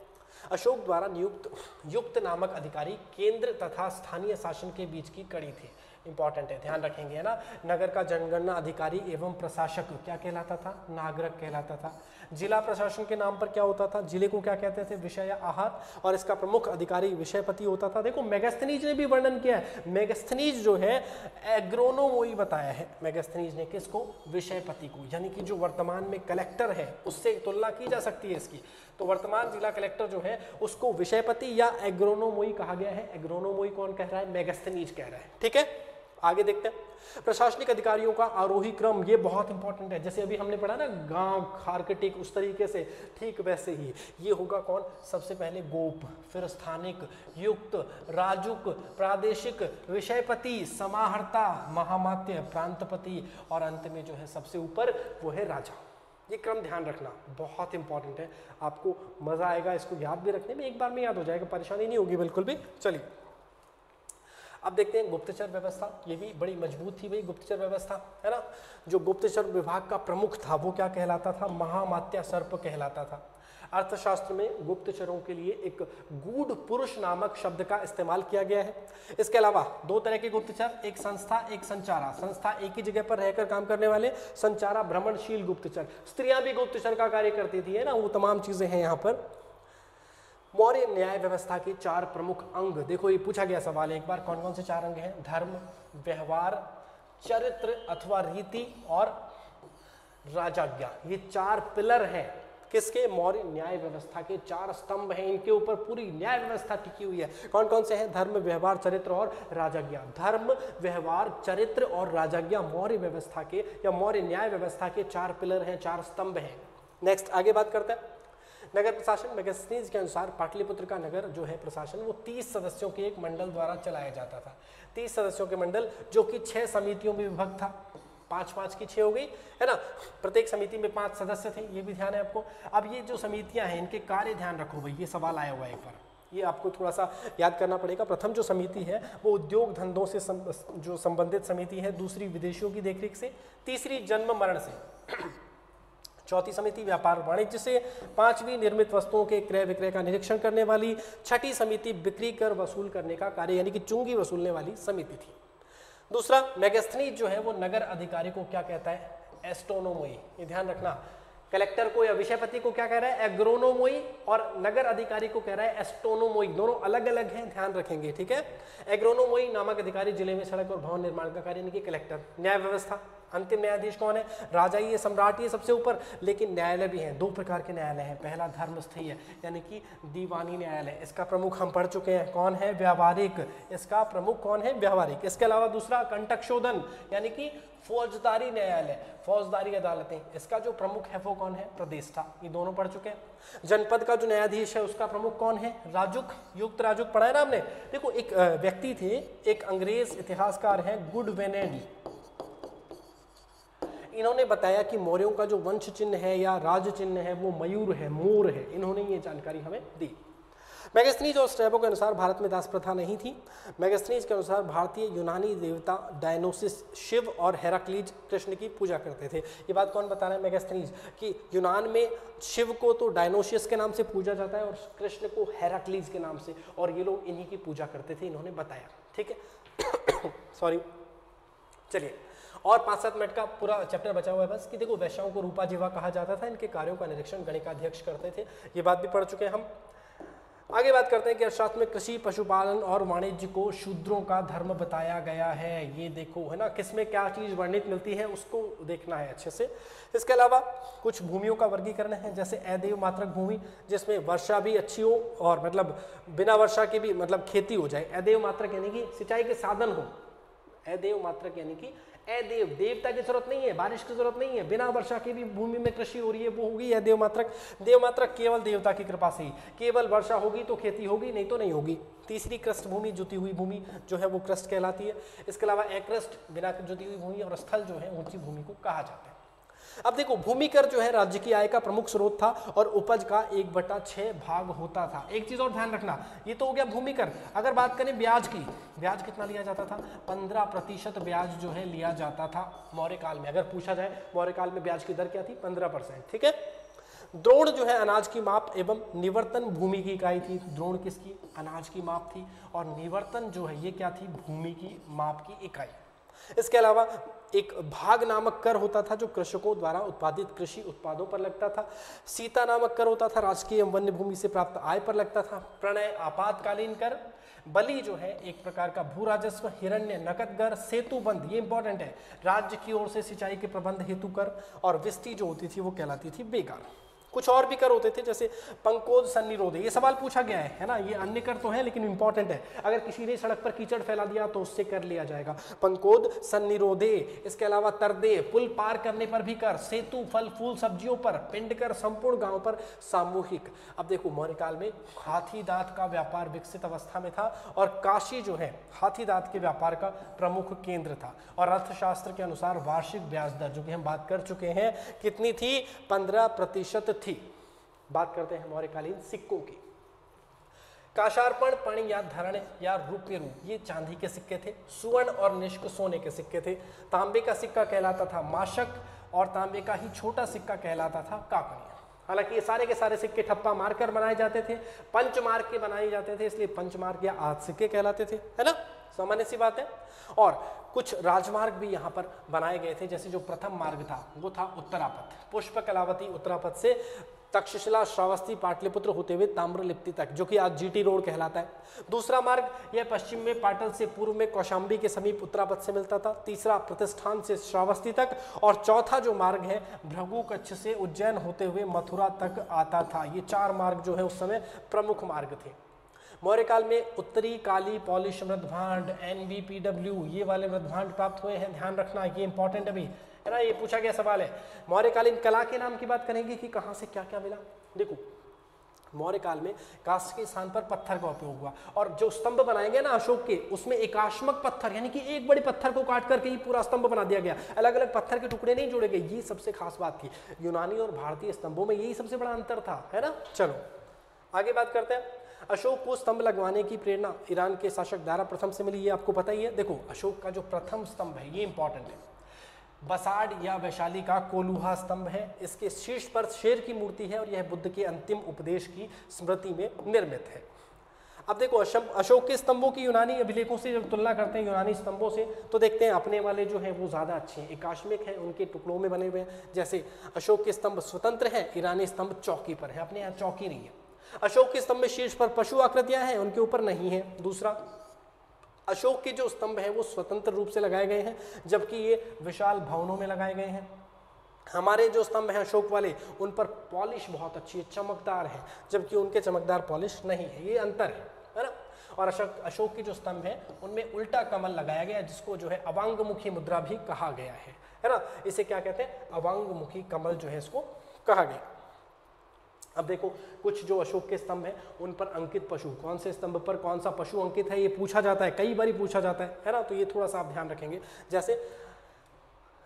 अशोक द्वारा नियुक्त युक्त नामक अधिकारी केंद्र तथा स्थानीय शासन के बीच की कड़ी थे। इंपॉर्टेंट है, ध्यान रखेंगे, है ना। नगर का जनगणना अधिकारी एवं प्रशासक क्या कहलाता था? नागरिक कहलाता था। जिला प्रशासन के नाम पर क्या होता था? जिले को क्या कहते थे? विषय या आहत। और इसका प्रमुख अधिकारी विषयपति होता था। देखो मेगास्थनीज ने भी वर्णन किया है, मेगास्थनीज जो है एग्रोनोमोई बताया है, मेगास्थनीज ने किसको? विषयपति को, यानी कि जो वर्तमान में कलेक्टर है उससे तुलना की जा सकती है इसकी। तो वर्तमान जिला कलेक्टर जो है उसको विषयपति या एग्रोनोमोई कहा गया है। एग्रोनोमोई कौन कह रहा है? मेगास्थनीज कह रहा है, ठीक है। आगे देखते हैं प्रशासनिक अधिकारियों का आरोही क्रम, ये बहुत इंपॉर्टेंट है। जैसे अभी हमने पढ़ा ना गांव खारकटिक, उस तरीके से ठीक वैसे ही ये होगा कौन? सबसे पहले गोप, फिर स्थानिक, युक्त, राजुक, प्रादेशिक, विषयपति, समाहर्ता, महामात्य, प्रांतपति और अंत में जो है सबसे ऊपर वो है राजा। ये क्रम ध्यान रखना बहुत इंपॉर्टेंट है, आपको मजा आएगा इसको याद भी रखने में, एक बार में याद हो जाएगा, परेशानी नहीं होगी बिल्कुल भी। चलिए अब देखते हैं गुप्तचर व्यवस्था, ये भी बड़ी मजबूत थी भाई गुप्तचर व्यवस्था, है ना। जो गुप्तचर विभाग का प्रमुख था वो क्या कहलाता था? महामात्य सर्प कहलाता था। अर्थशास्त्र में गुप्तचरों के लिए एक गूढ़ पुरुष नामक शब्द का इस्तेमाल किया गया है। इसके अलावा दो तरह के गुप्तचर, एक संस्था, एक संचारा। संस्था एक ही जगह पर रहकर काम करने वाले, संचारा भ्रमणशील गुप्तचर। स्त्रियां भी गुप्तचर का कार्य करती थी, है ना, वो तमाम चीजें हैं यहाँ पर। मौर्य न्याय व्यवस्था के 4 प्रमुख अंग, देखो ये पूछा गया सवाल है एक बार, कौन कौन से 4 अंग हैं? धर्म, व्यवहार, चरित्र अथवा रीति और राजाज्ञा। ये 4 पिलर हैं किसके? मौर्य न्याय व्यवस्था के 4 स्तंभ हैं, इनके ऊपर पूरी न्याय व्यवस्था टिकी हुई है। कौन कौन से हैं? धर्म, व्यवहार, चरित्र और राजाज्ञा। धर्म, व्यवहार, चरित्र और राजाज्ञा मौर्य व्यवस्था के या मौर्य न्याय व्यवस्था के 4 पिलर हैं, 4 स्तंभ हैं। नेक्स्ट आगे बात करते हैं नगर प्रशासन। मेगास्थनीज के अनुसार पाटलिपुत्र का नगर जो है प्रशासन वो 30 सदस्यों के एक मंडल द्वारा चलाया जाता था। 30 सदस्यों के मंडल जो कि 6 समितियों में विभक्त था, 5-5 की 6 हो गई, है ना। प्रत्येक समिति में 5 सदस्य थे, ये भी ध्यान है आपको। अब ये जो समितियां हैं इनके कार्य ध्यान रखो भाई, ये सवाल आया हुआ है एक बार, ये आपको थोड़ा सा याद करना पड़ेगा। प्रथम जो समिति है वो उद्योग धंधों से जो संबंधित समिति है, दूसरी विदेशियों की देखरेख से, तीसरी जन्म मरण से, चौथी समिति व्यापार वाणिज्य से, 5वीं निर्मित वस्तुओं के क्रय विक्रय का निरीक्षण करने वाली, 6ठी समिति बिक्री कर वसूल करने का कार्य यानी कि चुंगी वसूलने वाली समिति थी। दूसरा मेगास्थनीज जो है वो नगर अधिकारी को क्या कहता है? एस्ट्रोनोमोई। ये ध्यान रखना, कलेक्टर को या विषयपति को क्या कह रहा है? एग्रोनोमोई, और नगर अधिकारी को कह रहा है एस्ट्रोनोमोई। दोनों अलग अलग हैं, ध्यान रखेंगे, ठीक है। एग्रोनोमोई नामक अधिकारी जिले में सड़क और भवन निर्माण का कार्य यानी कि कलेक्टर। न्याय व्यवस्था, अंतिम न्यायाधीश कौन है? राजा ही है, सम्राट ही है सबसे ऊपर, लेकिन न्यायालय भी हैं, 2 प्रकार के न्यायालय हैं। पहला धर्मस्थीय यानी कि दीवानी न्यायालय, इसका प्रमुख हम पढ़ चुके हैं, कौन है? व्यावहारिक, इसका प्रमुख कौन है? व्यावहारिक। इसके अलावा दूसरा कंटकशोधन यानी कि फौजदारी न्यायालय, फौजदारी अदालतें, इसका जो प्रमुख है वो कौन है? प्रदेष्टा। ये दोनों पढ़ चुके हैं। जनपद का जो न्यायाधीश है उसका प्रमुख कौन है? राजुक, युक्त राजुक पढ़ा है ना हमने। देखो एक व्यक्ति थे, एक अंग्रेज इतिहासकार हैं गुडवेनेडी, इन्होंने बताया कि मौर्यों का जो वंश चिन्ह है या राज चिन्ह है वो मयूर है, मोर है। इन्होंने ये जानकारी हमें दी। मेगास्थनीज और स्ट्रैबो के अनुसार भारत में दास प्रथा नहीं थी। मेगास्थनीज के अनुसार भारतीय यूनानी देवता डायनोसिस शिव और हेराक्लीज कृष्ण की पूजा करते थे। ये बात कौन बता रहा है? मेगास्थनीज, कि यूनान में शिव को तो डायनोसिस के नाम से पूजा जाता है और कृष्ण को हेराक्लीज के नाम से, और ये लोग इन्हीं की पूजा करते थे, इन्होंने बताया, ठीक है। सॉरी, चलिए और 5-7 मिनट का पूरा चैप्टर बचा हुआ है बस, कि देखो वैश्याओं को रूपा जीवा कहा जाता था, इनके कार्यों का निरीक्षण गणिकाध्यक्ष करते थे, ये बात भी पढ़ चुके हैं हम। आगे बात करते हैं कि अर्थशास्त्र में कृषि, पशुपालन और वाणिज्य को शूद्रों का धर्म बताया गया है। ये देखो, है ना, किसमें क्या चीज़ वर्णित मिलती है उसको देखना है अच्छे से। इसके अलावा कुछ भूमियों का वर्गीकरण है, जैसे अदेव मात्रक भूमि, जिसमें वर्षा भी अच्छी हो और मतलब बिना वर्षा के भी मतलब खेती हो जाए। अदेव मात्रक यानी कि सिंचाई के साधन हो। अदेव मात्रक यानी कि अदेव, देवता की जरूरत नहीं है, बारिश की जरूरत नहीं है, बिना वर्षा के भी भूमि में कृषि हो रही है, वो होगी अदेव मात्रक। देव मात्रक केवल देवता की कृपा से ही, केवल वर्षा होगी तो खेती होगी, नहीं तो नहीं होगी। तीसरी क्रस्ट भूमि, जुती हुई भूमि जो है वो क्रस्ट कहलाती है। इसके अलावा अक्रस्ट, बिना जुती हुई भूमि, और स्थल जो है ऊंची भूमि को कहा जाता है। अब देखो, भूमि कर जो है राज्य की आय का प्रमुख स्रोत था और उपज का 1/6 भाग होता था। एक चीज और ध्यान रखना, ये तो हो गया भूमि कर। अगर बात करें ब्याज की, ब्याज कितना लिया जाता था? 15% ब्याज जो है लिया जाता था मौर्य काल में। अगर पूछा जाए मौर्य काल में ब्याज की दर क्या थी? 15%, ठीक है। द्रोण जो है अनाज की माप एवं निवर्तन भूमि की इकाई थी। द्रोण किसकी? अनाज की माप थी, और निवर्तन जो है ये क्या थी? भूमि की माप की इकाई। इसके अलावा एक भाग नामक कर होता था जो कृषकों द्वारा उत्पादित कृषि उत्पादों पर लगता था। सीता नामक कर होता था राजकीय एवं वन्य भूमि से प्राप्त आय पर लगता था। प्रणय आपातकालीन कर। बलि जो है एक प्रकार का भू राजस्व। हिरण्य नकद कर। सेतु बंद, ये इंपॉर्टेंट है, राज्य की ओर से सिंचाई के प्रबंध हेतु कर। और विस्ती जो होती थी वो कहलाती थी बेकार। कुछ और भी कर होते थे जैसे पंकोद सन्निरोध, ये सवाल पूछा गया है ना, ये अन्य कर तो है लेकिन इंपॉर्टेंट है। अगर किसी ने सड़क पर कीचड़ फैला दिया तो उससे कर लिया जाएगा, पंकोद सन्निरोधे। इसके अलावा तरदे, पुल पार करने पर भी कर। सेतु, फल फूल सब्जियों पर। पिंड कर, संपूर्ण गांव पर सामूहिक। अब देखो मौर्य काल में हाथी दांत का व्यापार विकसित अवस्था में था, और काशी जो है हाथी दांत के व्यापार का प्रमुख केंद्र था। और अर्थशास्त्र के अनुसार वार्षिक ब्याज दर जो कि हम बात कर चुके हैं कितनी थी? 15% थी। बात करते हैं मौर्यकालीन सिक्कों की। काशार्पण, पणि या धरण या रुपये रूप, ये चांदी के सिक्के थे। सुवर्ण और निष्क सोने के सिक्के थे। तांबे का सिक्का कहलाता था माशक, और तांबे का ही छोटा सिक्का कहलाता था काकनिया। हालांकि ये सारे के सारे सिक्के ठप्पा मारकर बनाए जाते थे, पंचमार्क के बनाए जाते थे, इसलिए पंचमार्क या आध सिक्के कहलाते थे, है ना, सामान्य सी बात है। और कुछ राजमार्ग भी यहाँ पर बनाए गए थे, जैसे जो प्रथम मार्ग था वो था उत्तरापथ, पुष्प कलावती उत्तरापथ से तक्षशिला, श्रावस्ती, पाटलिपुत्र होते हुए ताम्रलिप्ति तक, जो कि आज जीटी रोड कहलाता है। दूसरा मार्ग यह पश्चिम में पाटल से, पूर्व में कौशाम्बी के समीप उत्तरापथ से मिलता था। तीसरा प्रतिष्ठान से श्रावस्ती तक, और चौथा जो मार्ग है भृगु कच्छ से उज्जैन होते हुए मथुरा तक आता था। ये 4 मार्ग जो है उस समय प्रमुख मार्ग थे। मौर्य काल में उत्तरी काली पॉलिश मृदभांड, NBPW, ये वाले मृदभांड प्राप्त हुए हैं, ध्यान रखना, ये इंपॉर्टेंट अभी है ना, ये पूछा गया सवाल है। मौर्यकालीन कला के नाम की बात करेंगे कि कहाँ से क्या क्या मिला। देखो मौर्य काल में कांस्य के स्थान पर पत्थर का उपयोग हुआ, और जो स्तंभ बनाएंगे ना अशोक के, उसमें एकाश्मक पत्थर यानी कि एक बड़े पत्थर को काट करके ही पूरा स्तंभ बना दिया गया, अलग अलग पत्थर के टुकड़े नहीं जोड़े गए। ये सबसे खास बात थी। यूनानी और भारतीय स्तंभों में यही सबसे बड़ा अंतर था, है ना। चलो आगे बात करते हैं। अशोक को स्तंभ लगवाने की प्रेरणा ईरान के शासक दारा प्रथम से मिली, ये आपको पता ही है। देखो अशोक का जो प्रथम स्तंभ है ये इंपॉर्टेंट है, बसाड़ या वैशाली का कोलूहा स्तंभ है। इसके शीर्ष पर शेर की मूर्ति है, और यह बुद्ध के अंतिम उपदेश की स्मृति में निर्मित है। अब देखो अशोक के स्तंभों की यूनानी अभिलेखों से जब तुलना करते हैं यूनानी स्तंभों से, तो देखते हैं अपने वाले जो हैं वो ज़्यादा अच्छे हैं, एकाश्मिक हैं, उनके टुकड़ों में बने हुए हैं। जैसे अशोक के स्तंभ स्वतंत्र हैं, ईरानी स्तंभ चौकी पर है, अपने यहाँ चौकी नहीं है। अशोक के स्तंभ में शीर्ष पर पशु आकृतियां हैं, उनके ऊपर नहीं है। दूसरा, अशोक के जो स्तंभ हैं वो स्वतंत्र रूप से लगाए गए हैं, जबकि ये विशाल भवनों में लगाए गए हैं। हमारे जो स्तंभ हैं अशोक वाले, उन पर पॉलिश बहुत अच्छी है, चमकदार है, जबकि उनके चमकदार पॉलिश नहीं है। ये अंतर है ना। और अशोक के जो स्तंभ हैं उनमें उल्टा कमल लगाया गया, जिसको जो है अवांगमुखी मुद्रा भी कहा गया है ना। इसे क्या कहते हैं? अवांगमुखी कमल जो है इसको कहा गया। अब देखो कुछ जो अशोक के स्तंभ हैं उन पर अंकित पशु, कौन से स्तंभ पर कौन सा पशु अंकित है ये पूछा जाता है, कई बार पूछा जाता है ना, तो ये थोड़ा सा आप ध्यान रखेंगे। जैसे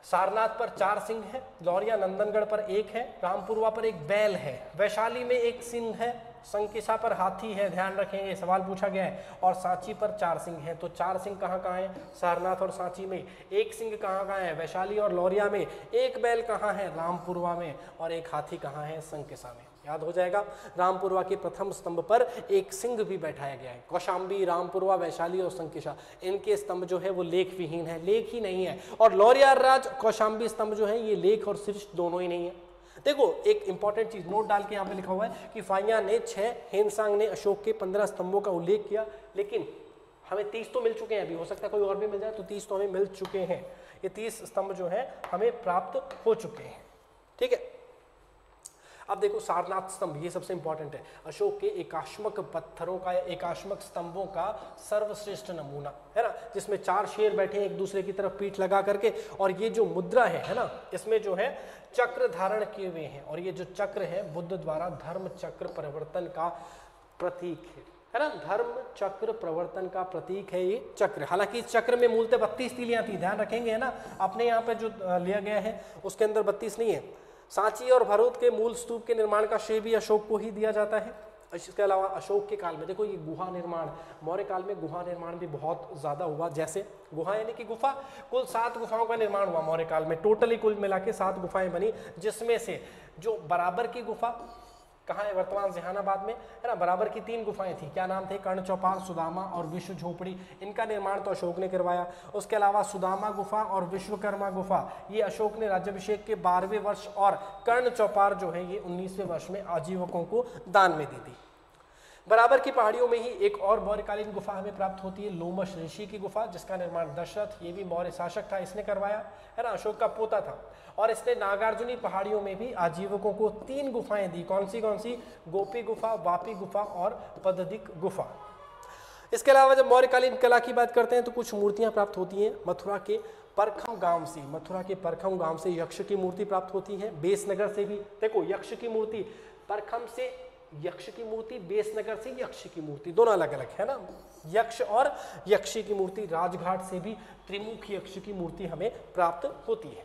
सारनाथ पर 4 सिंह है, लौरिया नंदनगढ़ पर 1 है, रामपुरवा पर 1 बैल है, वैशाली में 1 सिंह है, संकिसा पर हाथी है, ध्यान रखेंगे सवाल पूछा गया है, और सांची पर 4 सिंह है। तो 4 सिंह कहाँ कहाँ हैं? सारनाथ और सांची में। 1 सिंह कहाँ कहाँ है? वैशाली और लौरिया में। 1 बैल कहाँ है? रामपुरवा में। और 1 हाथी कहाँ है? संकिसा में। याद हो जाएगा। रामपुरवा के प्रथम स्तंभ पर 1 सिंह भी बैठाया गया है। कौशाम्बी, रामपुरवा, वैशाली और संकिसा, इनके स्तंभ जो है वो लेख विहीन है, लेख ही नहीं है। और लौरिया राज कौशाम्बी स्तंभ जो है ये लेख और शीर्ष दोनों ही नहीं है। देखो एक इंपॉर्टेंट चीज नोट डाल के यहाँ पे लिखा हुआ है कि फाइया ने 6, हेनसांग ने अशोक के 15 स्तंभों का उल्लेख किया, लेकिन हमें 30 तो मिल चुके हैं, अभी हो सकता है कोई और भी मिल जाए, तो 30 तो हमें मिल चुके हैं। ये 30 स्तंभ जो है हमें प्राप्त हो चुके हैं, ठीक है। अब देखो सारनाथ स्तंभ, ये सबसे इंपॉर्टेंट है, अशोक के एकाश्मक पत्थरों का या एकाश्मक स्तंभों का सर्वश्रेष्ठ नमूना है ना, जिसमें 4 शेर बैठे हैं एक दूसरे की तरफ पीठ लगा करके, और ये जो मुद्रा है ना, इसमें जो है चक्र धारण किए हुए हैं, और ये जो चक्र है बुद्ध द्वारा धर्म चक्र परिवर्तन का प्रतीक है ना, धर्म चक्र प्रवर्तन का प्रतीक है ये चक्र। हालांकि इस चक्र में मूलतः 32 तीलियां थी, ध्यान रखेंगे है ना, अपने यहाँ पे जो लिया गया है उसके अंदर 32 नहीं है। सांची और भरूच के मूल स्तूप के निर्माण का श्रेय भी अशोक को ही दिया जाता है। इसके अलावा अशोक के काल में देखो ये गुहा निर्माण, मौर्य काल में गुहा निर्माण भी बहुत ज़्यादा हुआ। जैसे गुहा यानी कि गुफा, कुल 7 गुफाओं का निर्माण हुआ मौर्य काल में, टोटली कुल मिला के 7 गुफाएं बनी, जिसमें से जो बराबर की गुफा कहाँ है, वर्तमान जहानाबाद में है ना। बराबर की 3 गुफाएं थी, क्या नाम थे, कर्ण चौपाल, सुदामा और विश्व झोपड़ी। इनका निर्माण तो अशोक ने करवाया। उसके अलावा सुदामा गुफा और विश्वकर्मा गुफा ये अशोक ने राज्याभिषेक के 12वें वर्ष, और कर्ण चौपाल जो है ये 19वें वर्ष में आजीवकों को दान में दी थी। बराबर की पहाड़ियों में ही एक और मौर्यकालीन गुफा हमें प्राप्त होती है, लोमश ऋषि की गुफा, जिसका निर्माण दशरथ, ये भी मौर्य शासक था, इसने करवाया है ना, अशोक का पोता था। और इसने नागार्जुनी पहाड़ियों में भी आजीवकों को 3 गुफाएं दी। कौन सी कौन सी, गोपी गुफा, वापी गुफा और पद्धतिक गुफा। इसके अलावा जब मौर्यकालीन कला की बात करते हैं तो कुछ मूर्तियां प्राप्त होती हैं मथुरा के परखम गांव से। मथुरा के परखम गांव से यक्ष की मूर्ति प्राप्त होती है। बेसनगर से भी, देखो यक्ष की मूर्ति परखम से यक्ष की मूर्ति, बेसनगर से यक्ष की मूर्ति, दोनों अलग अलग है ना, यक्ष और यक्षी की मूर्ति। राजघाट से भी त्रिमुख यक्ष की मूर्ति हमें प्राप्त होती है।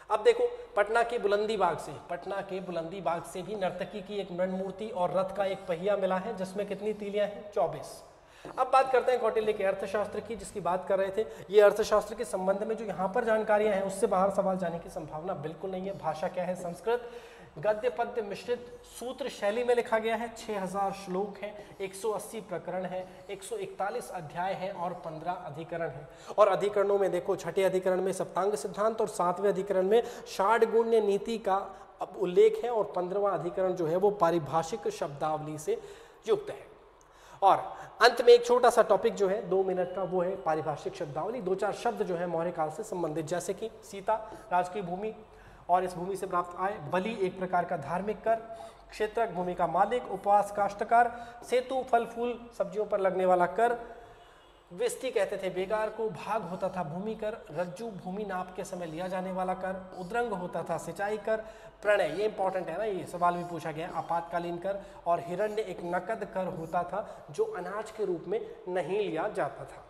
अब देखो पटना के बुलंदी बाग से, पटना के बुलंदी बाग से भी नर्तकी की एक मृण मूर्ति और रथ का एक पहिया मिला है, जिसमें कितनी तीलियां हैं, 24। अब बात करते हैं कौटिल्य के अर्थशास्त्र की, जिसकी बात कर रहे थे। ये अर्थशास्त्र के संबंध में जो यहाँ पर जानकारियां हैं उससे बाहर सवाल जाने की संभावना बिल्कुल नहीं है। भाषा क्या है, संस्कृत। गद्य पद्य मिश्रित सूत्र शैली में लिखा गया है। 6000 श्लोक हैं, 180 प्रकरण हैं, 141 अध्याय हैं और 15 अधिकरण हैं। और अधिकरणों में देखो, छठे अधिकरण में सप्तांग सिद्धांत और 7वें अधिकरण में षाड्गुण्य नीति का उल्लेख है, और 15वां अधिकरण जो है वो पारिभाषिक शब्दावली से युक्त है। और अंत में एक छोटा सा टॉपिक जो है 2 मिनट का, वो है पारिभाषिक शब्दावली। 2-4 शब्द जो है मौर्य काल से संबंधित, जैसे कि सीता राज की भूमि और इस भूमि से प्राप्त आय, बलि एक प्रकार का धार्मिक कर, क्षेत्रक भूमि का मालिक, उपवास काश्तकार, सेतु फल फूल सब्जियों पर लगने वाला कर, विस्ती कहते थे बेगार को, भाग होता था भूमि कर, रज्जु भूमि नाप के समय लिया जाने वाला कर, उद्रंग होता था सिंचाई कर, प्रणय ये इंपॉर्टेंट है ना, ये सवाल भी पूछा गया, आपातकालीन कर, और हिरण्य एक नकद कर होता था जो अनाज के रूप में नहीं लिया जाता था।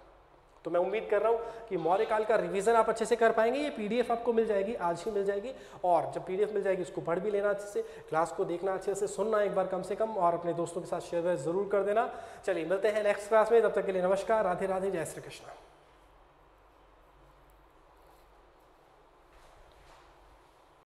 तो मैं उम्मीद कर रहा हूँ कि मौर्य काल का रिवीजन आप अच्छे से कर पाएंगे। ये पीडीएफ आपको मिल जाएगी, आज ही मिल जाएगी, और जब पीडीएफ मिल जाएगी उसको पढ़ भी लेना अच्छे से, क्लास को देखना अच्छे से, सुनना एक बार कम से कम, और अपने दोस्तों के साथ शेयर ज़रूर कर देना। चलिए मिलते हैं नेक्स्ट क्लास में, तब तक के लिए नमस्कार, राधे राधे, जय श्री कृष्ण।